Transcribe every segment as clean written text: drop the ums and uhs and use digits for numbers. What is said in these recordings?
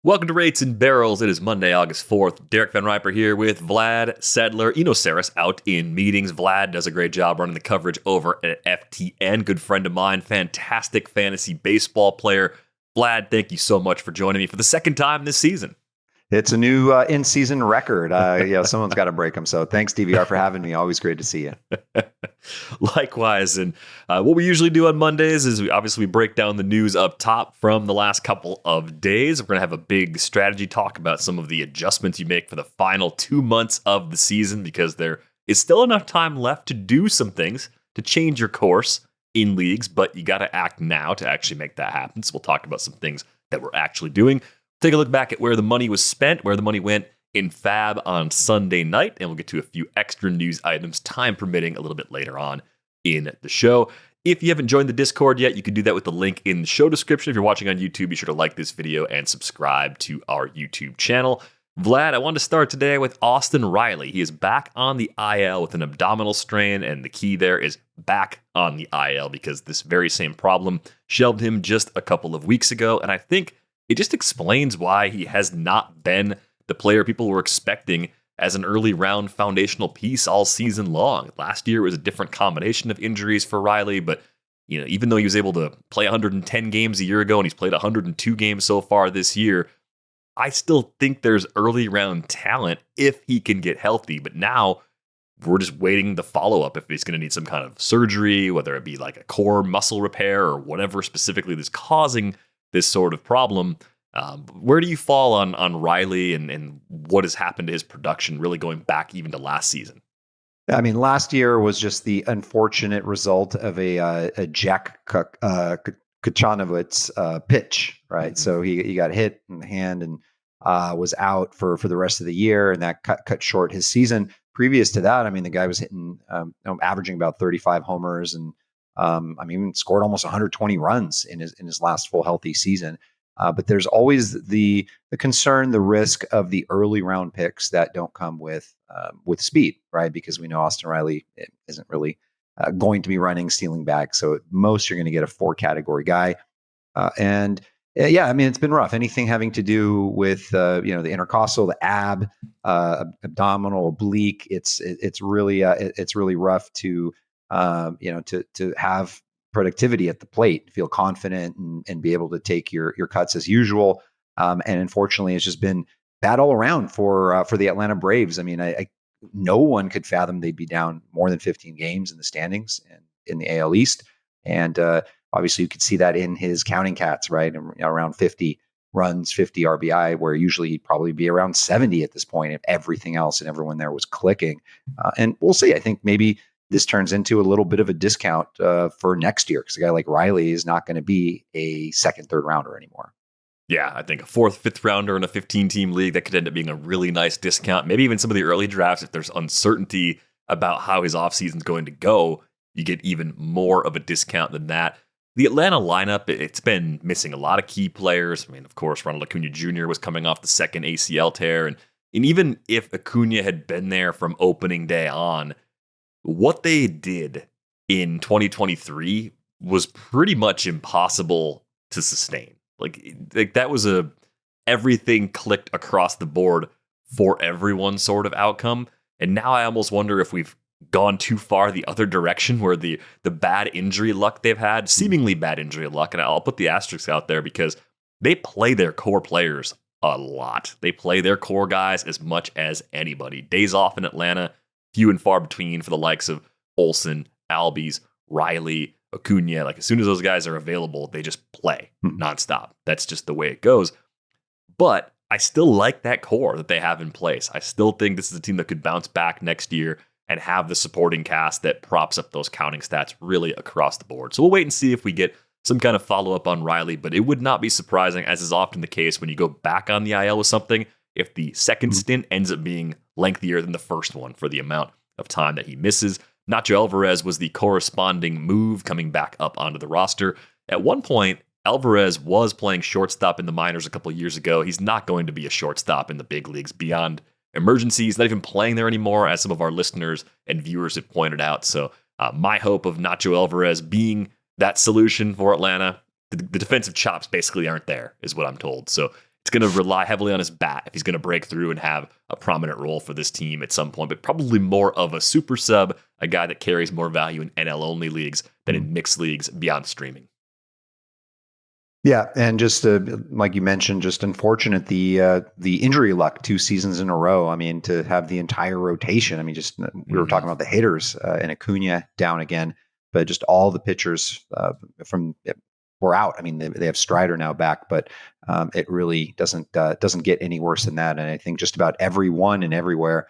Welcome to Rates and Barrels. It is Monday, August 4th. Derek Van Riper here with Vlad Sedler. Saris out in meetings. Vlad does a great job running the coverage over at FTN. Good friend of mine, fantastic fantasy baseball player. Vlad, thank you so much for joining me for the second time this season. It's a new in-season record. Someone's got to break them. So thanks, DVR, for having me. Always great to see you. Likewise. And what we usually do on Mondays is we break down the news up top from the last couple of days. We're going to have a big strategy talk about some of the adjustments you make for the final 2 months of the season, because there is still enough time left to do some things to change your course in leagues, but you got to act now to actually make that happen. So we'll talk about some things that we're actually doing. Take a look back at where the money was spent, where the money went in Fab on Sunday night, and we'll get to a few extra news items, time permitting, a little bit later on in the show. If you haven't joined the Discord yet, you can do that with the link in the show description. If you're watching on YouTube, be sure to like this video and subscribe to our YouTube channel. Vlad, I wanted to start today with Austin Riley. He is back on the IL with an abdominal strain, and the key there is back on the IL because this very same problem shelved him just a couple of weeks ago, and I think it just explains why he has not been the player people were expecting as an early round foundational piece all season long. Last year it was a different combination of injuries for Riley, but even though he was able to play 110 games a year ago and he's played 102 games so far this year, I still think there's early round talent if he can get healthy. But now we're just waiting the follow-up if he's going to need some kind of surgery, whether it be like a core muscle repair or whatever specifically that's causing this sort of problem. Where do you fall on Riley and what has happened to his production, really going back even to last season? I mean, last year was just the unfortunate result of a Jack Kachanovitz pitch, right? Mm-hmm. So he got hit in the hand and was out for the rest of the year, and that cut short his season. Previous to that, I mean, the guy was hitting, averaging about 35 homers and scored almost 120 runs in his last full healthy season. But there's always the concern, the risk of the early round picks that don't come with speed, right? Because we know Austin Riley isn't really going to be running stealing bags. So at most you're going to get a 4 category guy. It's been rough. Anything having to do with the intercostal, the abdominal, oblique, it's really rough to have productivity at the plate, feel confident and be able to take your cuts as usual. And unfortunately, it's just been bad all around for the Atlanta Braves. I mean, no one could fathom they'd be down more than 15 games in the standings and in the AL East. And obviously, you could see that in his counting cats, right? Around 50 runs, 50 RBI, where usually he'd probably be around 70 at this point if everything else and everyone there was clicking. And we'll see. I think maybe this turns into a little bit of a discount for next year because a guy like Riley is not going to be a second, third rounder anymore. Yeah, I think a 4th, 5th rounder in a 15-team league, that could end up being a really nice discount. Maybe even some of the early drafts, if there's uncertainty about how his offseason is going to go, you get even more of a discount than that. The Atlanta lineup, it's been missing a lot of key players. I mean, of course, Ronald Acuna Jr. was coming off the second ACL tear. And even if Acuna had been there from opening day on, what they did in 2023 was pretty much impossible to sustain. Like that was everything clicked across the board for everyone sort of outcome. And now I almost wonder if we've gone too far the other direction, where the bad injury luck they've had, seemingly bad injury luck, and I'll put the asterisk out there because they play their core players a lot. They play their core guys as much as anybody. Days off in Atlanta, few and far between for the likes of Olsen, Albies, Riley, Acuna. Like as soon as those guys are available, they just play nonstop. That's just the way it goes. But I still like that core that they have in place. I still think this is a team that could bounce back next year and have the supporting cast that props up those counting stats really across the board. So we'll wait and see if we get some kind of follow-up on Riley, but it would not be surprising, as is often the case when you go back on the IL with something, if the second stint ends up being lengthier than the first one for the amount of time that he misses. Nacho Alvarez was the corresponding move coming back up onto the roster. At one point, Alvarez was playing shortstop in the minors a couple of years ago. He's not going to be a shortstop in the big leagues beyond emergencies. Not even playing there anymore, as some of our listeners and viewers have pointed out. So my hope of Nacho Alvarez being that solution for Atlanta, the defensive chops basically aren't there, is what I'm told. So it's going to rely heavily on his bat if he's going to break through and have a prominent role for this team at some point, but probably more of a super sub, a guy that carries more value in NL-only leagues than in mixed leagues beyond streaming. Yeah, and just like you mentioned, just unfortunate the injury luck 2 seasons in a row. I mean, to have the entire rotation. I mean, just we were talking about the hitters and Acuna down again, but just all the pitchers were out. I mean, they have Strider now back, but it really doesn't get any worse than that. And I think just about everyone and everywhere,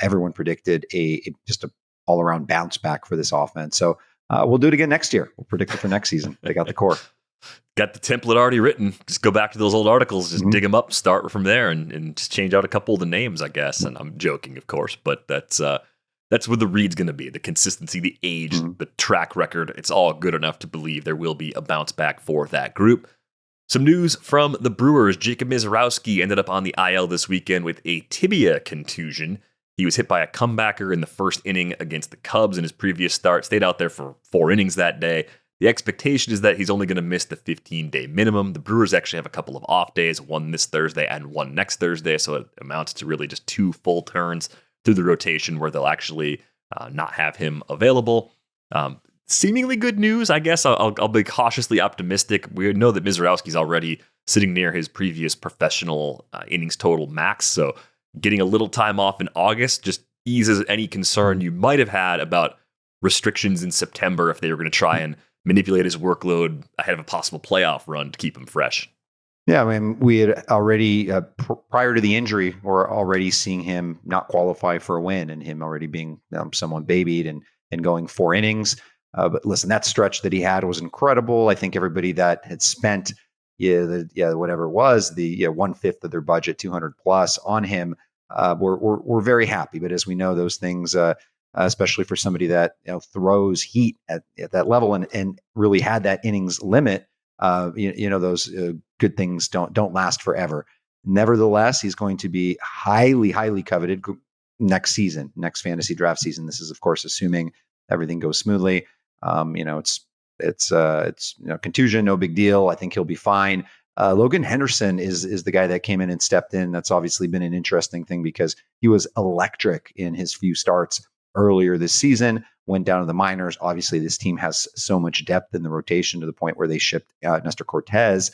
everyone predicted just a all around bounce back for this offense. So we'll do it again next year. We'll predict it for next season. They got the core. Got the template already written. Just go back to those old articles, just dig them up, start from there, and just change out a couple of the names, I guess. And I'm joking, of course, but that's what the read's going to be. The consistency, the age, the track record. It's all good enough to believe there will be a bounce back for that group. Some news from the Brewers. Jakob Misiorowski ended up on the IL this weekend with a tibia contusion. He was hit by a comebacker in the first inning against the Cubs in his previous start. Stayed out there for 4 innings that day. The expectation is that he's only going to miss the 15-day minimum. The Brewers actually have a couple of off days, one this Thursday and one next Thursday, so it amounts to really just 2 full turns through the rotation where they'll actually not have him available. Seemingly good news, I guess. I'll be cautiously optimistic. We know that Misiorowski's already sitting near his previous professional innings total max, so getting a little time off in August just eases any concern you might have had about restrictions in September if they were going to try and manipulate his workload ahead of a possible playoff run to keep him fresh. Yeah, I mean, we had already, prior to the injury, we're already seeing him not qualify for a win and him already being somewhat babied and going 4 innings. But listen, that stretch that he had was incredible. I think everybody that had spent, whatever it was, the 1/5 of their budget, 200 plus on him, were very happy. But as we know, those things, especially for somebody that throws heat at that level and really had that innings limit, those good things don't last forever. Nevertheless, he's going to be highly, highly coveted next season, next fantasy draft season. This is, of course, assuming everything goes smoothly. It's contusion, no big deal. I think he'll be fine. Logan Henderson is the guy that came in and stepped in. That's obviously been an interesting thing because he was electric in his few starts earlier this season, went down to the minors. Obviously, this team has so much depth in the rotation to the point where they shipped Nestor Cortez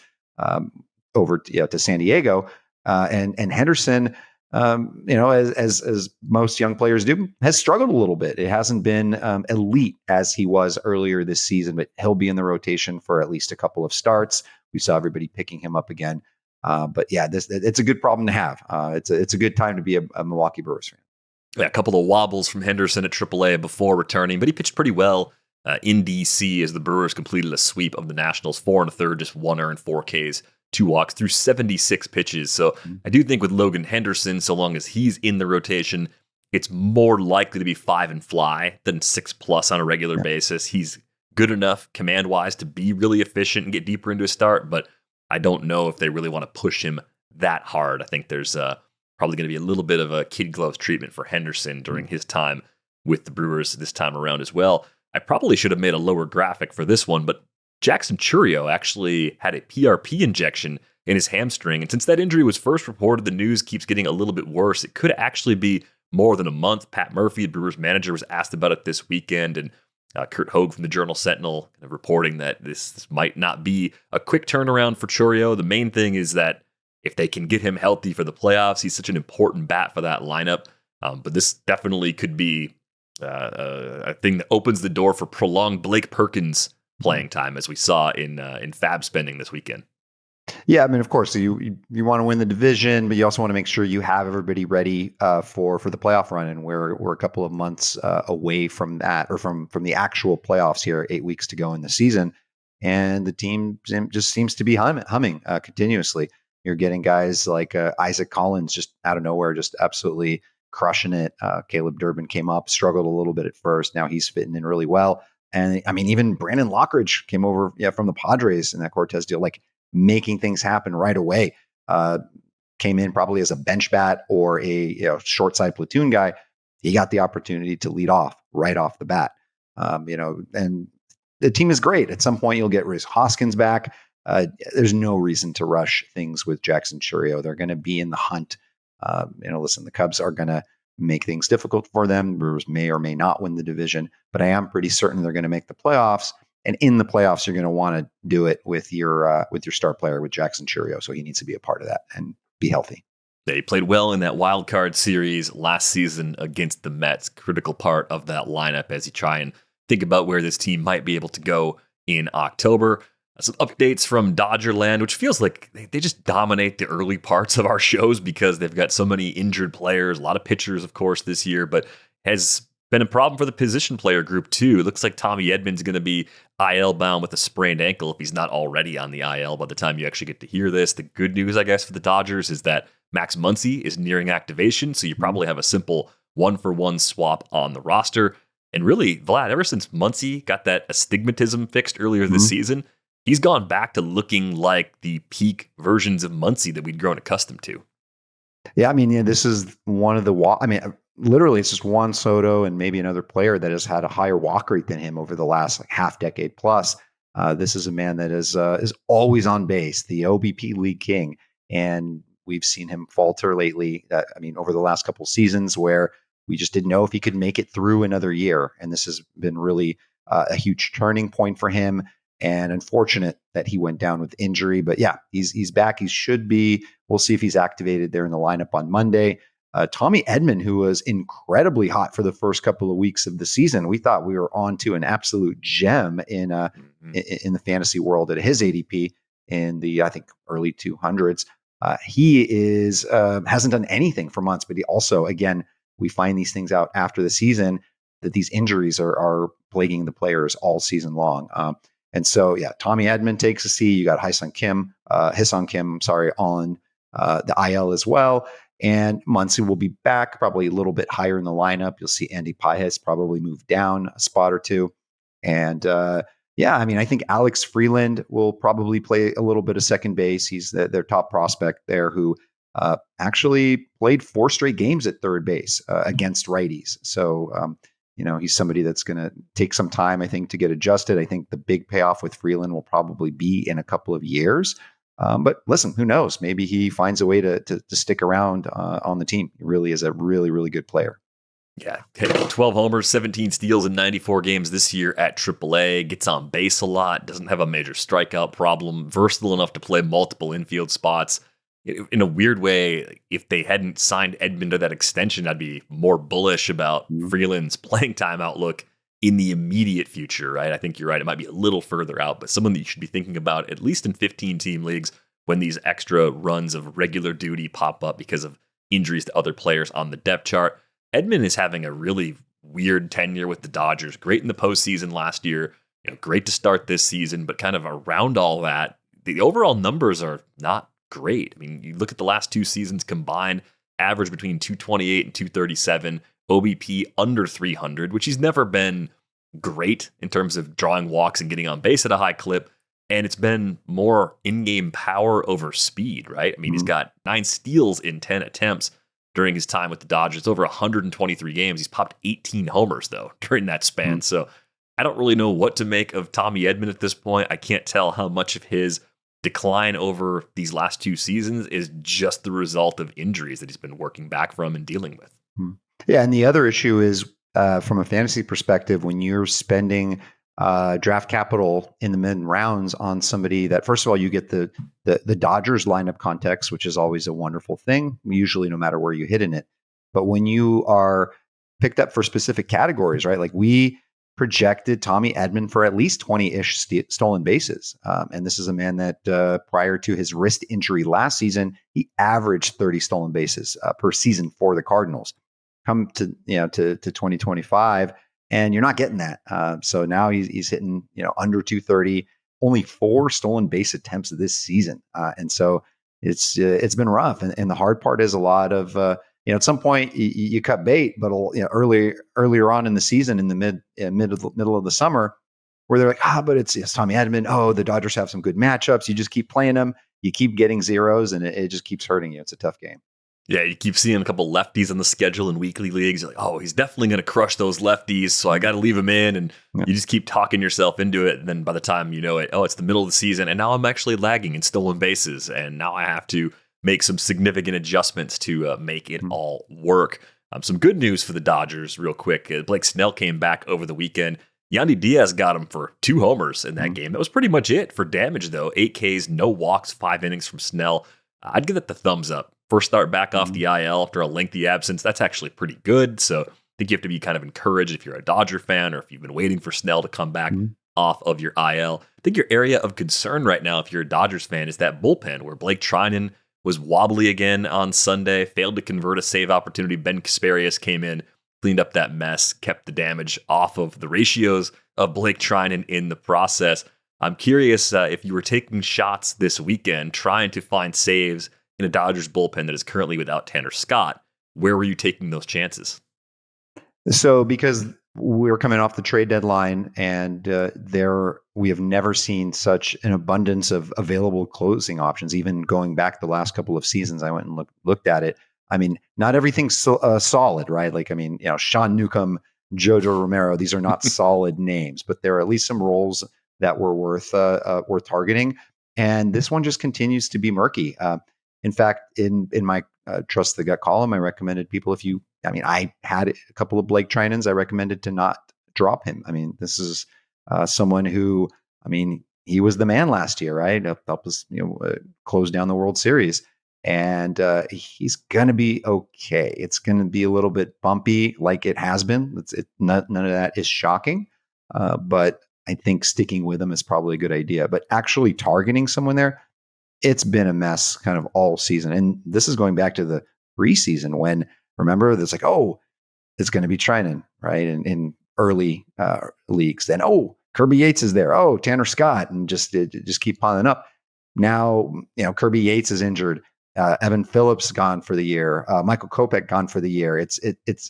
over to San Diego. And Henderson, as most young players do, has struggled a little bit. It hasn't been elite as he was earlier this season, but he'll be in the rotation for at least a couple of starts. We saw everybody picking him up again. But yeah, it's a good problem to have. It's a good time to be a Milwaukee Brewers fan. Yeah, a couple of wobbles from Henderson at AAA before returning, but he pitched pretty well in DC as the Brewers completed a sweep of the Nationals, 4 1/3, just 1 earned, 4 Ks, 2 walks through 76 pitches. So I do think with Logan Henderson, so long as he's in the rotation, it's more likely to be 5 and fly than 6+ on a regular basis. He's good enough command-wise to be really efficient and get deeper into a start, but I don't know if they really want to push him that hard. I think there's probably going to be a little bit of a kid gloves treatment for Henderson during his time with the Brewers this time around as well. I probably should have made a lower graphic for this one, but Jackson Chourio actually had a PRP injection in his hamstring. And since that injury was first reported, the news keeps getting a little bit worse. It could actually be more than a month. Pat Murphy, the Brewers manager, was asked about it this weekend. And Kurt Hogue from the Journal Sentinel kind of reporting that this might not be a quick turnaround for Chourio. The main thing is that if they can get him healthy for the playoffs, he's such an important bat for that lineup. But this definitely could be a thing that opens the door for prolonged Blake Perkins playing time, as we saw in Fab spending this weekend. Yeah, I mean, of course, you want to win the division, but you also want to make sure you have everybody ready for the playoff run, and we're a couple of months away from that, or from the actual playoffs here. 8 weeks to go in the season, and the team just seems to be humming continuously. You're getting guys like Isaac Collins just out of nowhere, just absolutely crushing it. Caleb Durbin came up, struggled a little bit at first. Now he's fitting in really well. And I mean, even Brandon Lockridge came over from the Padres in that Cortez deal, like making things happen right away. Came in probably as a bench bat or a short side platoon guy. He got the opportunity to lead off right off the bat. And the team is great. At some point, you'll get Rhys Hoskins back. there's no reason to rush things with Jackson Chourio. They're going to be in the hunt. Listen, the Cubs are going to make things difficult for them. Brewers may or may not win the division, but I am pretty certain they're going to make the playoffs. And in the playoffs, you're going to want to do it with your star player, with Jackson Chourio. So he needs to be a part of that and be healthy. They played well in that wild card series last season against the Mets. Critical part of that lineup as you try and think about where this team might be able to go in October. Some updates from Dodgerland, which feels like they just dominate the early parts of our shows because they've got so many injured players, a lot of pitchers, of course, this year, but has been a problem for the position player group, too. It looks like Tommy Edman's going to be IL bound with a sprained ankle if he's not already on the IL by the time you actually get to hear this. The good news, I guess, for the Dodgers is that Max Muncy is nearing activation, so you probably have a simple one-for-one swap on the roster. And really, Vlad, ever since Muncy got that astigmatism fixed earlier this season, he's gone back to looking like the peak versions of Muncy that we'd grown accustomed to. Yeah, this is one of the literally, it's just Juan Soto and maybe another player that has had a higher walk rate than him over the last half decade plus. This is a man that is always on base, the OBP league king, and we've seen him falter lately. Over the last couple seasons, where we just didn't know if he could make it through another year, and this has been really a huge turning point for him. And unfortunate that he went down with injury, but yeah, he's back. He should be. We'll see if he's activated there in the lineup on Monday. Tommy Edman, who was incredibly hot for the first couple of weeks of the season, we thought we were on to an absolute gem in the fantasy world at his ADP in the, I think, early 200s. He hasn't done anything for months, but he also, again, we find these things out after the season that these injuries are plaguing the players all season long. And so, yeah, Tommy Edman takes a seat. You got Hyesung Kim, on the IL as well. And Muncy will be back, probably a little bit higher in the lineup. You'll see Andy Pajes probably move down a spot or two. And I think Alex Freeland will probably play a little bit of second base. He's their top prospect there, who actually played 4 straight games at third base against righties. So, he's somebody that's going to take some time, I think, to get adjusted. I think the big payoff with Freeland will probably be in a couple of years. But listen, who knows? Maybe he finds a way to stick around on the team. He really is a really, really good player. Yeah, 12 homers, 17 steals in 94 games this year at AAA. Gets on base a lot, doesn't have a major strikeout problem, versatile enough to play multiple infield spots. In a weird way, if they hadn't signed Edman to that extension, I'd be more bullish about Freeland's playing time outlook in the immediate future, right? I think you're right. It might be a little further out, but someone that you should be thinking about, at least in 15-team leagues, when these extra runs of regular duty pop up because of injuries to other players on the depth chart. Edman is having a really weird tenure with the Dodgers. Great in the postseason last year, great to start this season, but kind of around all that, the overall numbers are not great. You look at the last 2 seasons combined, average between 228 and 237, OBP under 300, which he's never been great in terms of drawing walks and getting on base at a high clip. And it's been more in-game power over speed, right? He's got 9 steals in 10 attempts during his time with the Dodgers. Over 123 games. He's popped 18 homers, though, during that span. So I don't really know what to make of Tommy Edman at this point. I can't tell how much of his decline over these last 2 seasons is just the result of injuries that he's been working back from and dealing with. Yeah, and the other issue is from a fantasy perspective, when you're spending draft capital in the mid rounds on somebody that, first of all, you get the Dodgers lineup context, which is always a wonderful thing, usually no matter where you hit in it. But when you are picked up for specific categories, right? Like we projected Tommy Edman for at least 20-ish stolen bases. And this is a man that prior to his wrist injury last season, he averaged 30 stolen bases per season for the Cardinals. Come to 2025, and you're not getting that. So now he's hitting under 230, only 4 stolen base attempts this season, and so it's been rough. And the hard part is a lot of at some point you cut bait, but earlier on in the season, in the middle of the summer, where they're like, but it's Tommy Edman. Oh, the Dodgers have some good matchups. You just keep playing them. You keep getting zeros, and it just keeps hurting you. It's a tough game. Yeah, you keep seeing a couple lefties on the schedule in weekly leagues. You're like, oh, he's definitely going to crush those lefties, so I got to leave him in. And Yeah. you just keep talking yourself into it. And then by the time you know it, oh, it's the middle of the season, and now I'm actually lagging in stolen bases. And now I have to make some significant adjustments to make it all work. Some good news for the Dodgers, real quick. Blake Snell came back over the weekend. Yandy Diaz got him for 2 homers in that game. That was pretty much it for damage, though. 8 Ks, no walks, 5 innings from Snell. I'd give it the thumbs up. First start back off the IL after a lengthy absence. That's actually pretty good. So I think you have to be kind of encouraged if you're a Dodger fan or if you've been waiting for Snell to come back off of your IL. I think your area of concern right now, if you're a Dodgers fan, is that bullpen where Blake Treinen was wobbly again on Sunday, failed to convert a save opportunity. Ben Kasparius came in, cleaned up that mess, kept the damage off of the ratios of Blake Treinen in the process. I'm curious if you were taking shots this weekend trying to find saves in a Dodgers bullpen that is currently without Tanner Scott. Where were you taking those chances? So because we're coming off the trade deadline and we have never seen such an abundance of available closing options, even going back the last couple of seasons, I went and looked at it. I mean, not everything's solid, right? Like, I mean, Sean Newcomb, Jojo Romero, these are not solid names, but there are at least some roles that were worth targeting. And this one just continues to be murky. In fact, in my Trust the Gut column, I recommended people I had a couple of Blake Treinens. I recommended to not drop him. I mean, this is someone who, he was the man last year, right? Helped us, close down the World Series. And he's going to be okay. It's going to be a little bit bumpy like it has been. None of that is shocking. But I think sticking with him is probably a good idea. But actually targeting someone there, it's been a mess kind of all season. And this is going back to the preseason when, remember, there's like, oh, it's going to be Treinen, right? In early leagues. Then, oh, Kirby Yates is there. Oh, Tanner Scott. And just keep piling up. Now, Kirby Yates is injured. Evan Phillips gone for the year. Michael Kopech gone for the year. It's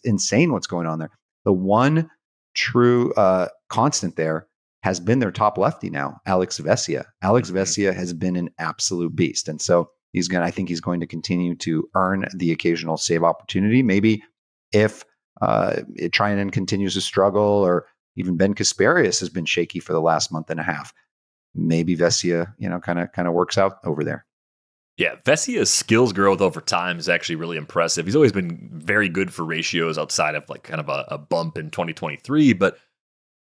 insane what's going on there. The one true constant there has been their top lefty now, Alex Vesia. Alex Vesia has been an absolute beast. And so I think he's going to continue to earn the occasional save opportunity. Maybe if Treinen continues to struggle, or even Ben Kasparius has been shaky for the last month and a half, maybe Vesia, kind of works out over there. Yeah, Vesia's skills growth over time is actually really impressive. He's always been very good for ratios outside of like kind of a bump in 2023, but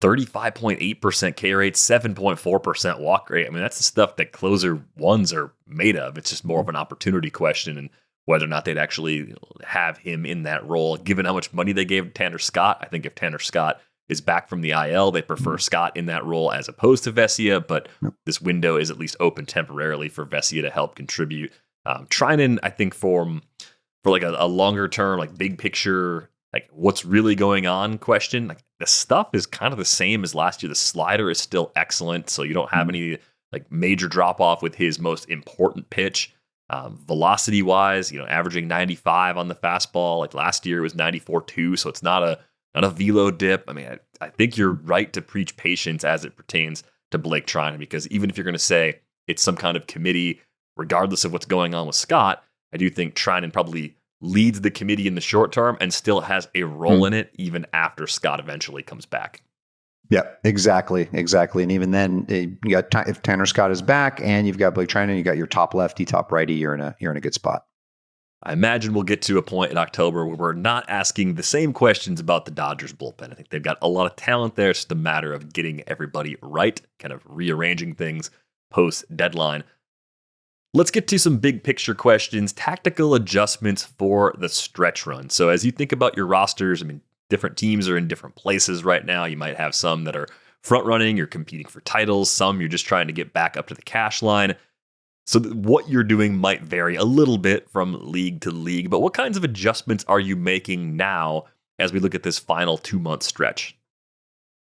35.8% K rate, 7.4% walk rate. I mean, that's the stuff that closer ones are made of. It's just more of an opportunity question and whether or not they'd actually have him in that role. Given how much money they gave Tanner Scott, I think if Tanner Scott is back from the IL, they prefer Scott in that role as opposed to Vesia, but this window is at least open temporarily for Vesia to help contribute. Treinen, I think for like a longer term, like big picture, like what's really going on question, like the stuff is kind of the same as last year. The slider is still excellent, so you don't have any like major drop off with his most important pitch. Velocity wise, averaging 95 on the fastball. Like last year it was 94.2, so it's not a velo dip. I mean, I think you're right to preach patience as it pertains to Blake Treinen, because even if you're going to say it's some kind of committee, regardless of what's going on with Scott, I do think Treinen probably leads the committee in the short term and still has a role in it even after Scott eventually comes back. Yeah, exactly. And even then, you got if Tanner Scott is back and you've got Blake Treinen, you got your top lefty, top righty, you're in a good spot. I imagine we'll get to a point in October where we're not asking the same questions about the Dodgers bullpen. I think they've got a lot of talent there. It's just a matter of getting everybody right, kind of rearranging things post-deadline. Let's get to some big picture questions, tactical adjustments for the stretch run. So as you think about your rosters, I mean, different teams are in different places right now. You might have some that are front running, you're competing for titles. Some you're just trying to get back up to the cash line. So what you're doing might vary a little bit from league to league, but what kinds of adjustments are you making now as we look at this final 2-month stretch?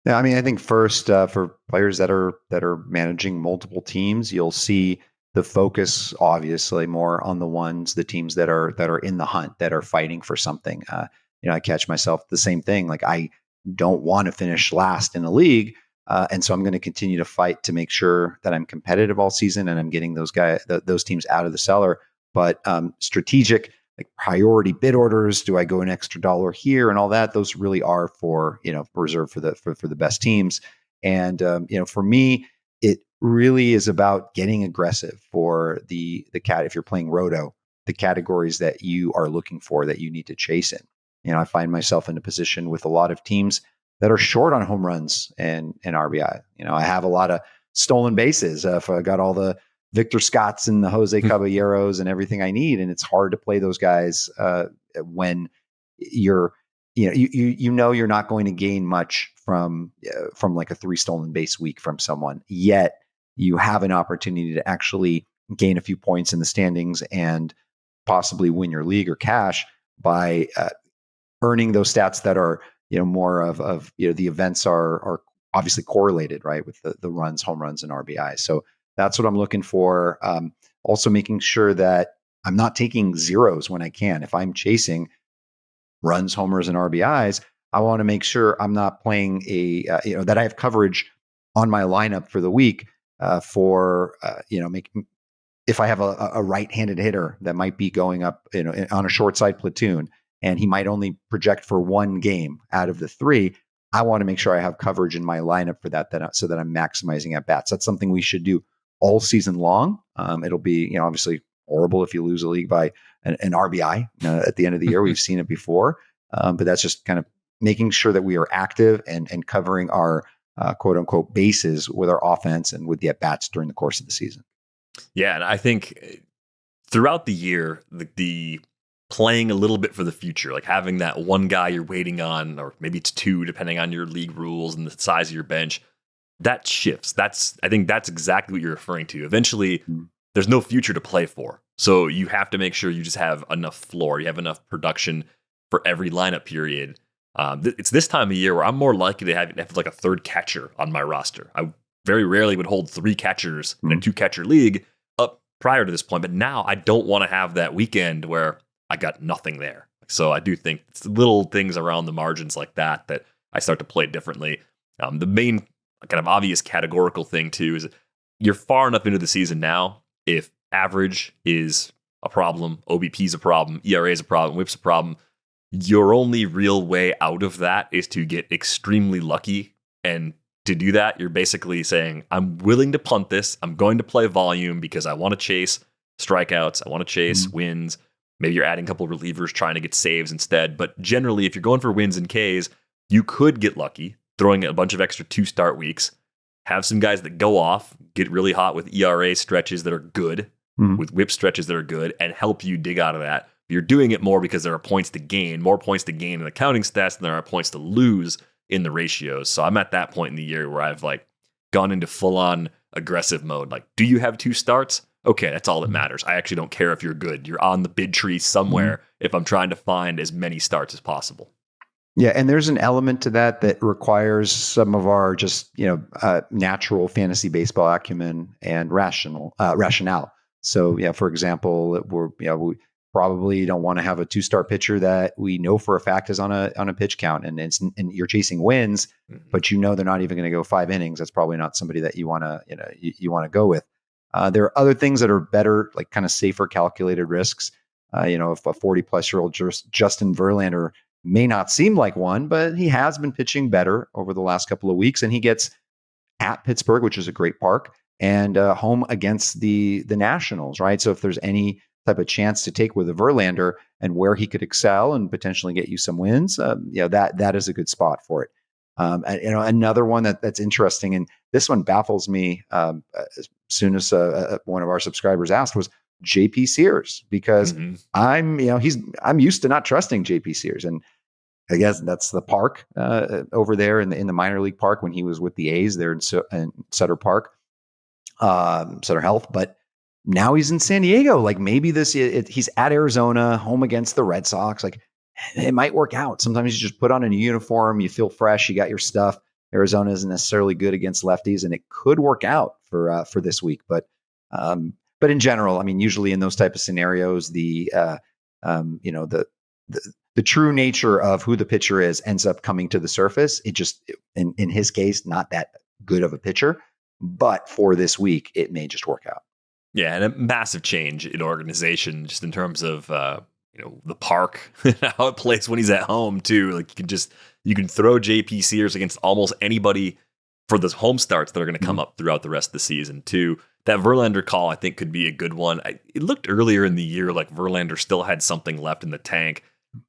Yeah, I mean, I think first for players that are managing multiple teams, you'll see the focus obviously more on the teams that are in the hunt, that are fighting for something. I catch myself the same thing. Like I don't want to finish last in the league. And so I'm going to continue to fight to make sure that I'm competitive all season and I'm getting those teams out of the cellar. But strategic like priority bid orders. Do I go an extra dollar here and all that? Those really are for, reserved for the best teams. And, for me, it really is about getting aggressive for the cat. If you're playing roto, the categories that you are looking for that you need to chase in. I find myself in a position with a lot of teams that are short on home runs and RBI. I have a lot of stolen bases. If I got all the Victor Scotts and the Jose Caballeros and everything I need, and it's hard to play those guys when you're you're not going to gain much from like a 3 stolen base week from someone, yet you have an opportunity to actually gain a few points in the standings and possibly win your league or cash by earning those stats that are more of the events are obviously correlated, right, with the runs, home runs, and RBI. So that's what I'm looking for. Also making sure that I'm not taking zeros when I can. If I'm chasing runs, homers, and RBIs, I want to make sure I'm not playing that I have coverage on my lineup for the week making. If I have a right-handed hitter that might be going up, on a short side platoon, and he might only project for 1 game out of the 3, I want to make sure I have coverage in my lineup for that so that I'm maximizing at bats. That's something we should do all season long. It'll be, obviously horrible if you lose a league by an RBI at the end of the year. We've seen it before, but that's just kind of making sure that we are active and covering our quote unquote bases with our offense and with the at bats during the course of the season. Yeah, and I think throughout the year, the playing a little bit for the future, like having that one guy you're waiting on, or maybe it's 2, depending on your league rules and the size of your bench, that shifts. I think that's exactly what you're referring to. Eventually, there's no future to play for. So you have to make sure you just have enough floor, you have enough production for every lineup period. It's this time of year where I'm more likely to have like a 3rd catcher on my roster. I very rarely would hold 3 catchers in a 2-catcher league up prior to this point. But now I don't want to have that weekend where I got nothing there. So I do think it's little things around the margins like that I start to play differently. The main kind of obvious categorical thing too is you're far enough into the season now. If average is a problem, OBP is a problem, ERA is a problem, WHIP's a problem, your only real way out of that is to get extremely lucky. And to do that, you're basically saying, I'm willing to punt this. I'm going to play volume because I want to chase strikeouts. I want to chase wins. Maybe you're adding a couple of relievers trying to get saves instead. But generally, if you're going for wins and Ks, you could get lucky throwing a bunch of extra 2-start weeks, have some guys that go off, get really hot with ERA stretches that are good, with WHIP stretches that are good, and help you dig out of that. You're doing it more because there are points to gain, more points to gain in the counting stats than there are points to lose in the ratios. So I'm at that point in the year where I've like gone into full-on aggressive mode. Like, do you have 2 starts? Okay, that's all that matters. I actually don't care if you're good. You're on the bid tree somewhere if I'm trying to find as many starts as possible. Yeah, and there's an element to that requires some of our just natural fantasy baseball acumen and rationale. So yeah, for example, we probably don't want to have a 2-star pitcher that we know for a fact is on a pitch count, and you're chasing wins, but they're not even going to go 5 innings. That's probably not somebody that you want to you want to go with. There are other things that are better, like kind of safer, calculated risks. If a 40-plus-year-old Justin Verlander may not seem like one, but he has been pitching better over the last couple of weeks, and he gets at Pittsburgh, which is a great park, and home against the Nationals, right? So if there's any type of chance to take with a Verlander and where he could excel and potentially get you some wins, that is a good spot for it. Another one that's interesting, and this one baffles me as soon as one of our subscribers asked, was JP Sears, because I'm used to not trusting JP Sears, and I guess that's the park over there in the minor league park when he was with the A's there in Sutter Park, Sutter Health. But now he's in San Diego. Like maybe he's at Arizona, home against the Red Sox. Like it might work out. Sometimes you just put on a new uniform, you feel fresh, you got your stuff. Arizona isn't necessarily good against lefties, and it could work out for this week. But in general, I mean, usually in those type of scenarios, the true nature of who the pitcher is ends up coming to the surface. It just, in his case, not that good of a pitcher, but for this week, it may just work out. Yeah, and a massive change in organization, just in terms of the park, how it plays when he's at home too. Like you can throw JP Sears against almost anybody for the home starts that are going to come up throughout the rest of the season too. That Verlander call, I think, could be a good one. It looked earlier in the year like Verlander still had something left in the tank.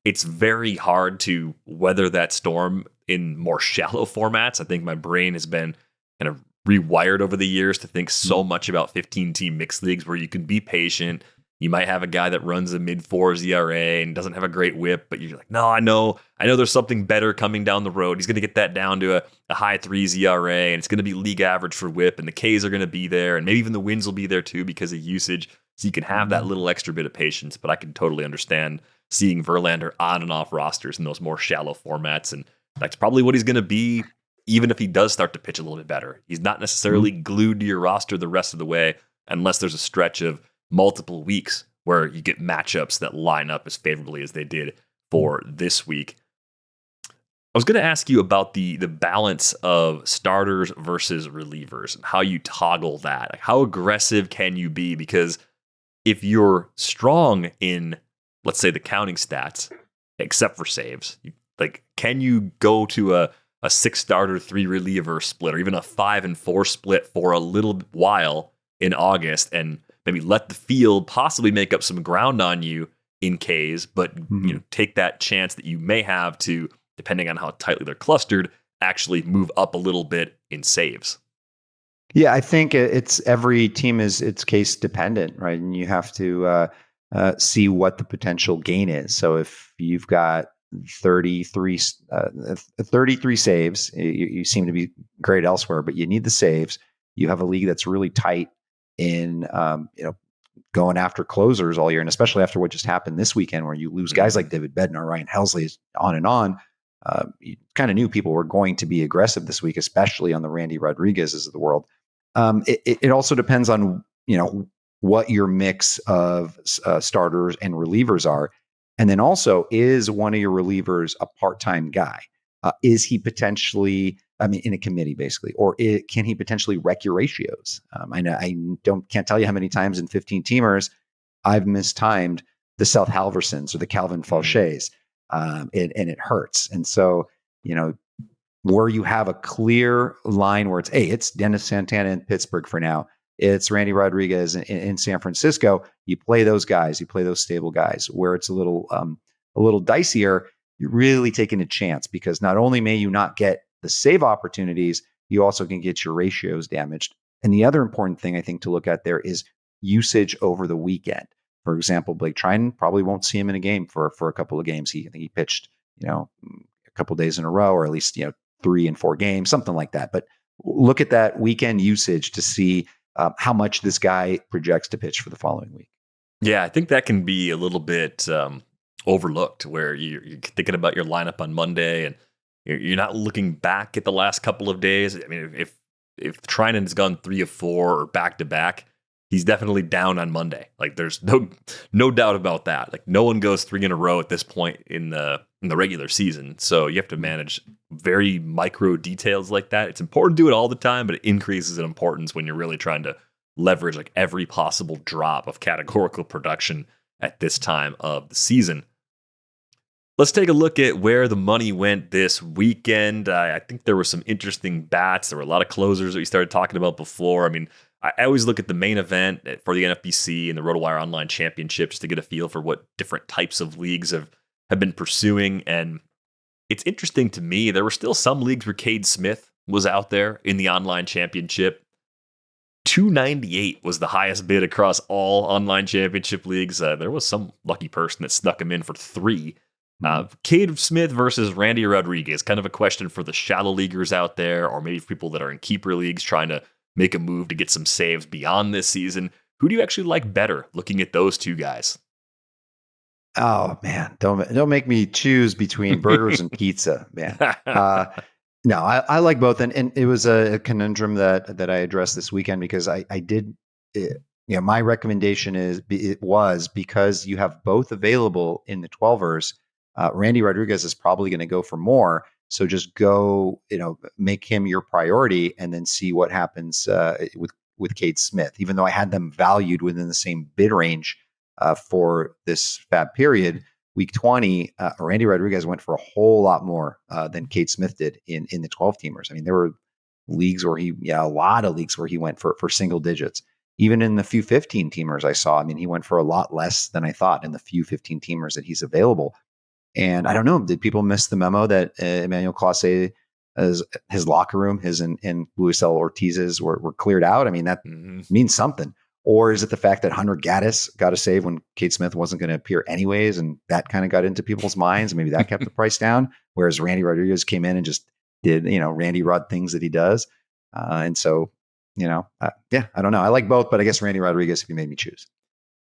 It's very hard to weather that storm in more shallow formats. I think my brain has been kind of rewired over the years to think so much about 15-team mixed leagues where you can be patient. You might have a guy that runs a mid-4s ERA and doesn't have a great whip, but you're like, no, I know there's something better coming down the road. He's going to get that down to a high 3s ERA, and it's going to be league average for whip, and the Ks are going to be there, and maybe even the wins will be there too because of usage. So you can have that little extra bit of patience, but I can totally understand seeing Verlander on and off rosters in those more shallow formats, and that's probably what he's going to be even if he does start to pitch a little bit better. He's not necessarily glued to your roster the rest of the way unless there's a stretch of multiple weeks where you get matchups that line up as favorably as they did for this week. I was going to ask you about the balance of starters versus relievers and how you toggle that. Like, how aggressive can you be? Because if you're strong in, let's say, the counting stats, except for saves, can you go to a 6 starter, 3 reliever split, or even a 5 and 4 split for a little while in August and maybe let the field possibly make up some ground on you in Ks, but take that chance that you may have to, depending on how tightly they're clustered, actually move up a little bit in saves? Yeah, I think it's every team it's case dependent, right? And you have to see what the potential gain is. So if you've got 33 saves, you seem to be great elsewhere, but you need the saves. You have a league that's really tight in going after closers all year, and especially after what just happened this weekend, where you lose guys like David Bednar, Ryan Helsley, on and on. You kind of knew people were going to be aggressive this week, especially on the Randy Rodriguez's of the world. It also depends on what your mix of starters and relievers are, and then also, is one of your relievers a part-time guy? Is he potentially, in a committee basically, or can he potentially wreck your ratios? I know can't tell you how many times in 15 teamers I've mistimed the Seth Halversons or the Calvin Fauchés, and it hurts. And so, where you have a clear line where it's Dennis Santana in Pittsburgh for now, it's Randy Rodriguez in San Francisco. You play those guys, you play those stable guys. Where it's a little dicier, you're really taking a chance, because not only may you not get the save opportunities, you also can get your ratios damaged. And the other important thing I think to look at there is usage over the weekend. For example, Blake Treinen, probably won't see him in a game for a couple of games. I think he pitched, a couple of days in a row, or at least 3 and 4 games, something like that. But look at that weekend usage to see how much this guy projects to pitch for the following week. Yeah, I think that can be a little bit overlooked, where you're thinking about your lineup on Monday and you're not looking back at the last couple of days. I mean, if Treinen has gone 3 of 4 or back to back, he's definitely down on Monday. Like, there's no doubt about that. Like, no one goes 3 in a row at this point in the regular season. So you have to manage very micro details like that. It's important to do it all the time, but it increases in importance when you're really trying to leverage like every possible drop of categorical production at this time of the season. Let's take a look at where the money went this weekend. I think there were some interesting bats. There were a lot of closers that we started talking about before. I mean, I always look at the main event for the NFBC and the RotoWire Online Championship just to get a feel for what different types of leagues have been pursuing. And it's interesting to me, there were still some leagues where Cade Smith was out there in the online championship. $298 was the highest bid across all online championship leagues. There was some lucky person that snuck him in for 3. Cade Smith versus Randy Rodriguez, kind of a question for the shallow leaguers out there, or maybe for people that are in keeper leagues trying to make a move to get some saves beyond this season. Who do you actually like better looking at those two guys? Oh man, don't make me choose between burgers and pizza, man. No, I like both, and it was a conundrum that I addressed this weekend, because I did. My recommendation was because you have both available in the 12ers. Randy Rodriguez is probably going to go for more, so just go, make him your priority, and then see what happens with Cade Smith. Even though I had them valued within the same bid range, for this fab period. Week 20, Randy Rodriguez went for a whole lot more than Cade Smith did in the 12-teamers. I mean, there were leagues where a lot of leagues where he went for single digits. Even in the few 15-teamers I saw, I mean, he went for a lot less than I thought in the few 15-teamers that he's available. And I don't know, did people miss the memo that Emmanuel Clase, his locker room, his and Luis L. Ortiz's were cleared out? I mean, that means something. Or is it the fact that Hunter Gaddis got a save when Cade Smith wasn't going to appear anyways, and that kind of got into people's minds? Maybe that kept the price down, whereas Randy Rodriguez came in and just did, Randy Rod things that he does. And so, I don't know. I like both, but I guess Randy Rodriguez if you made me choose.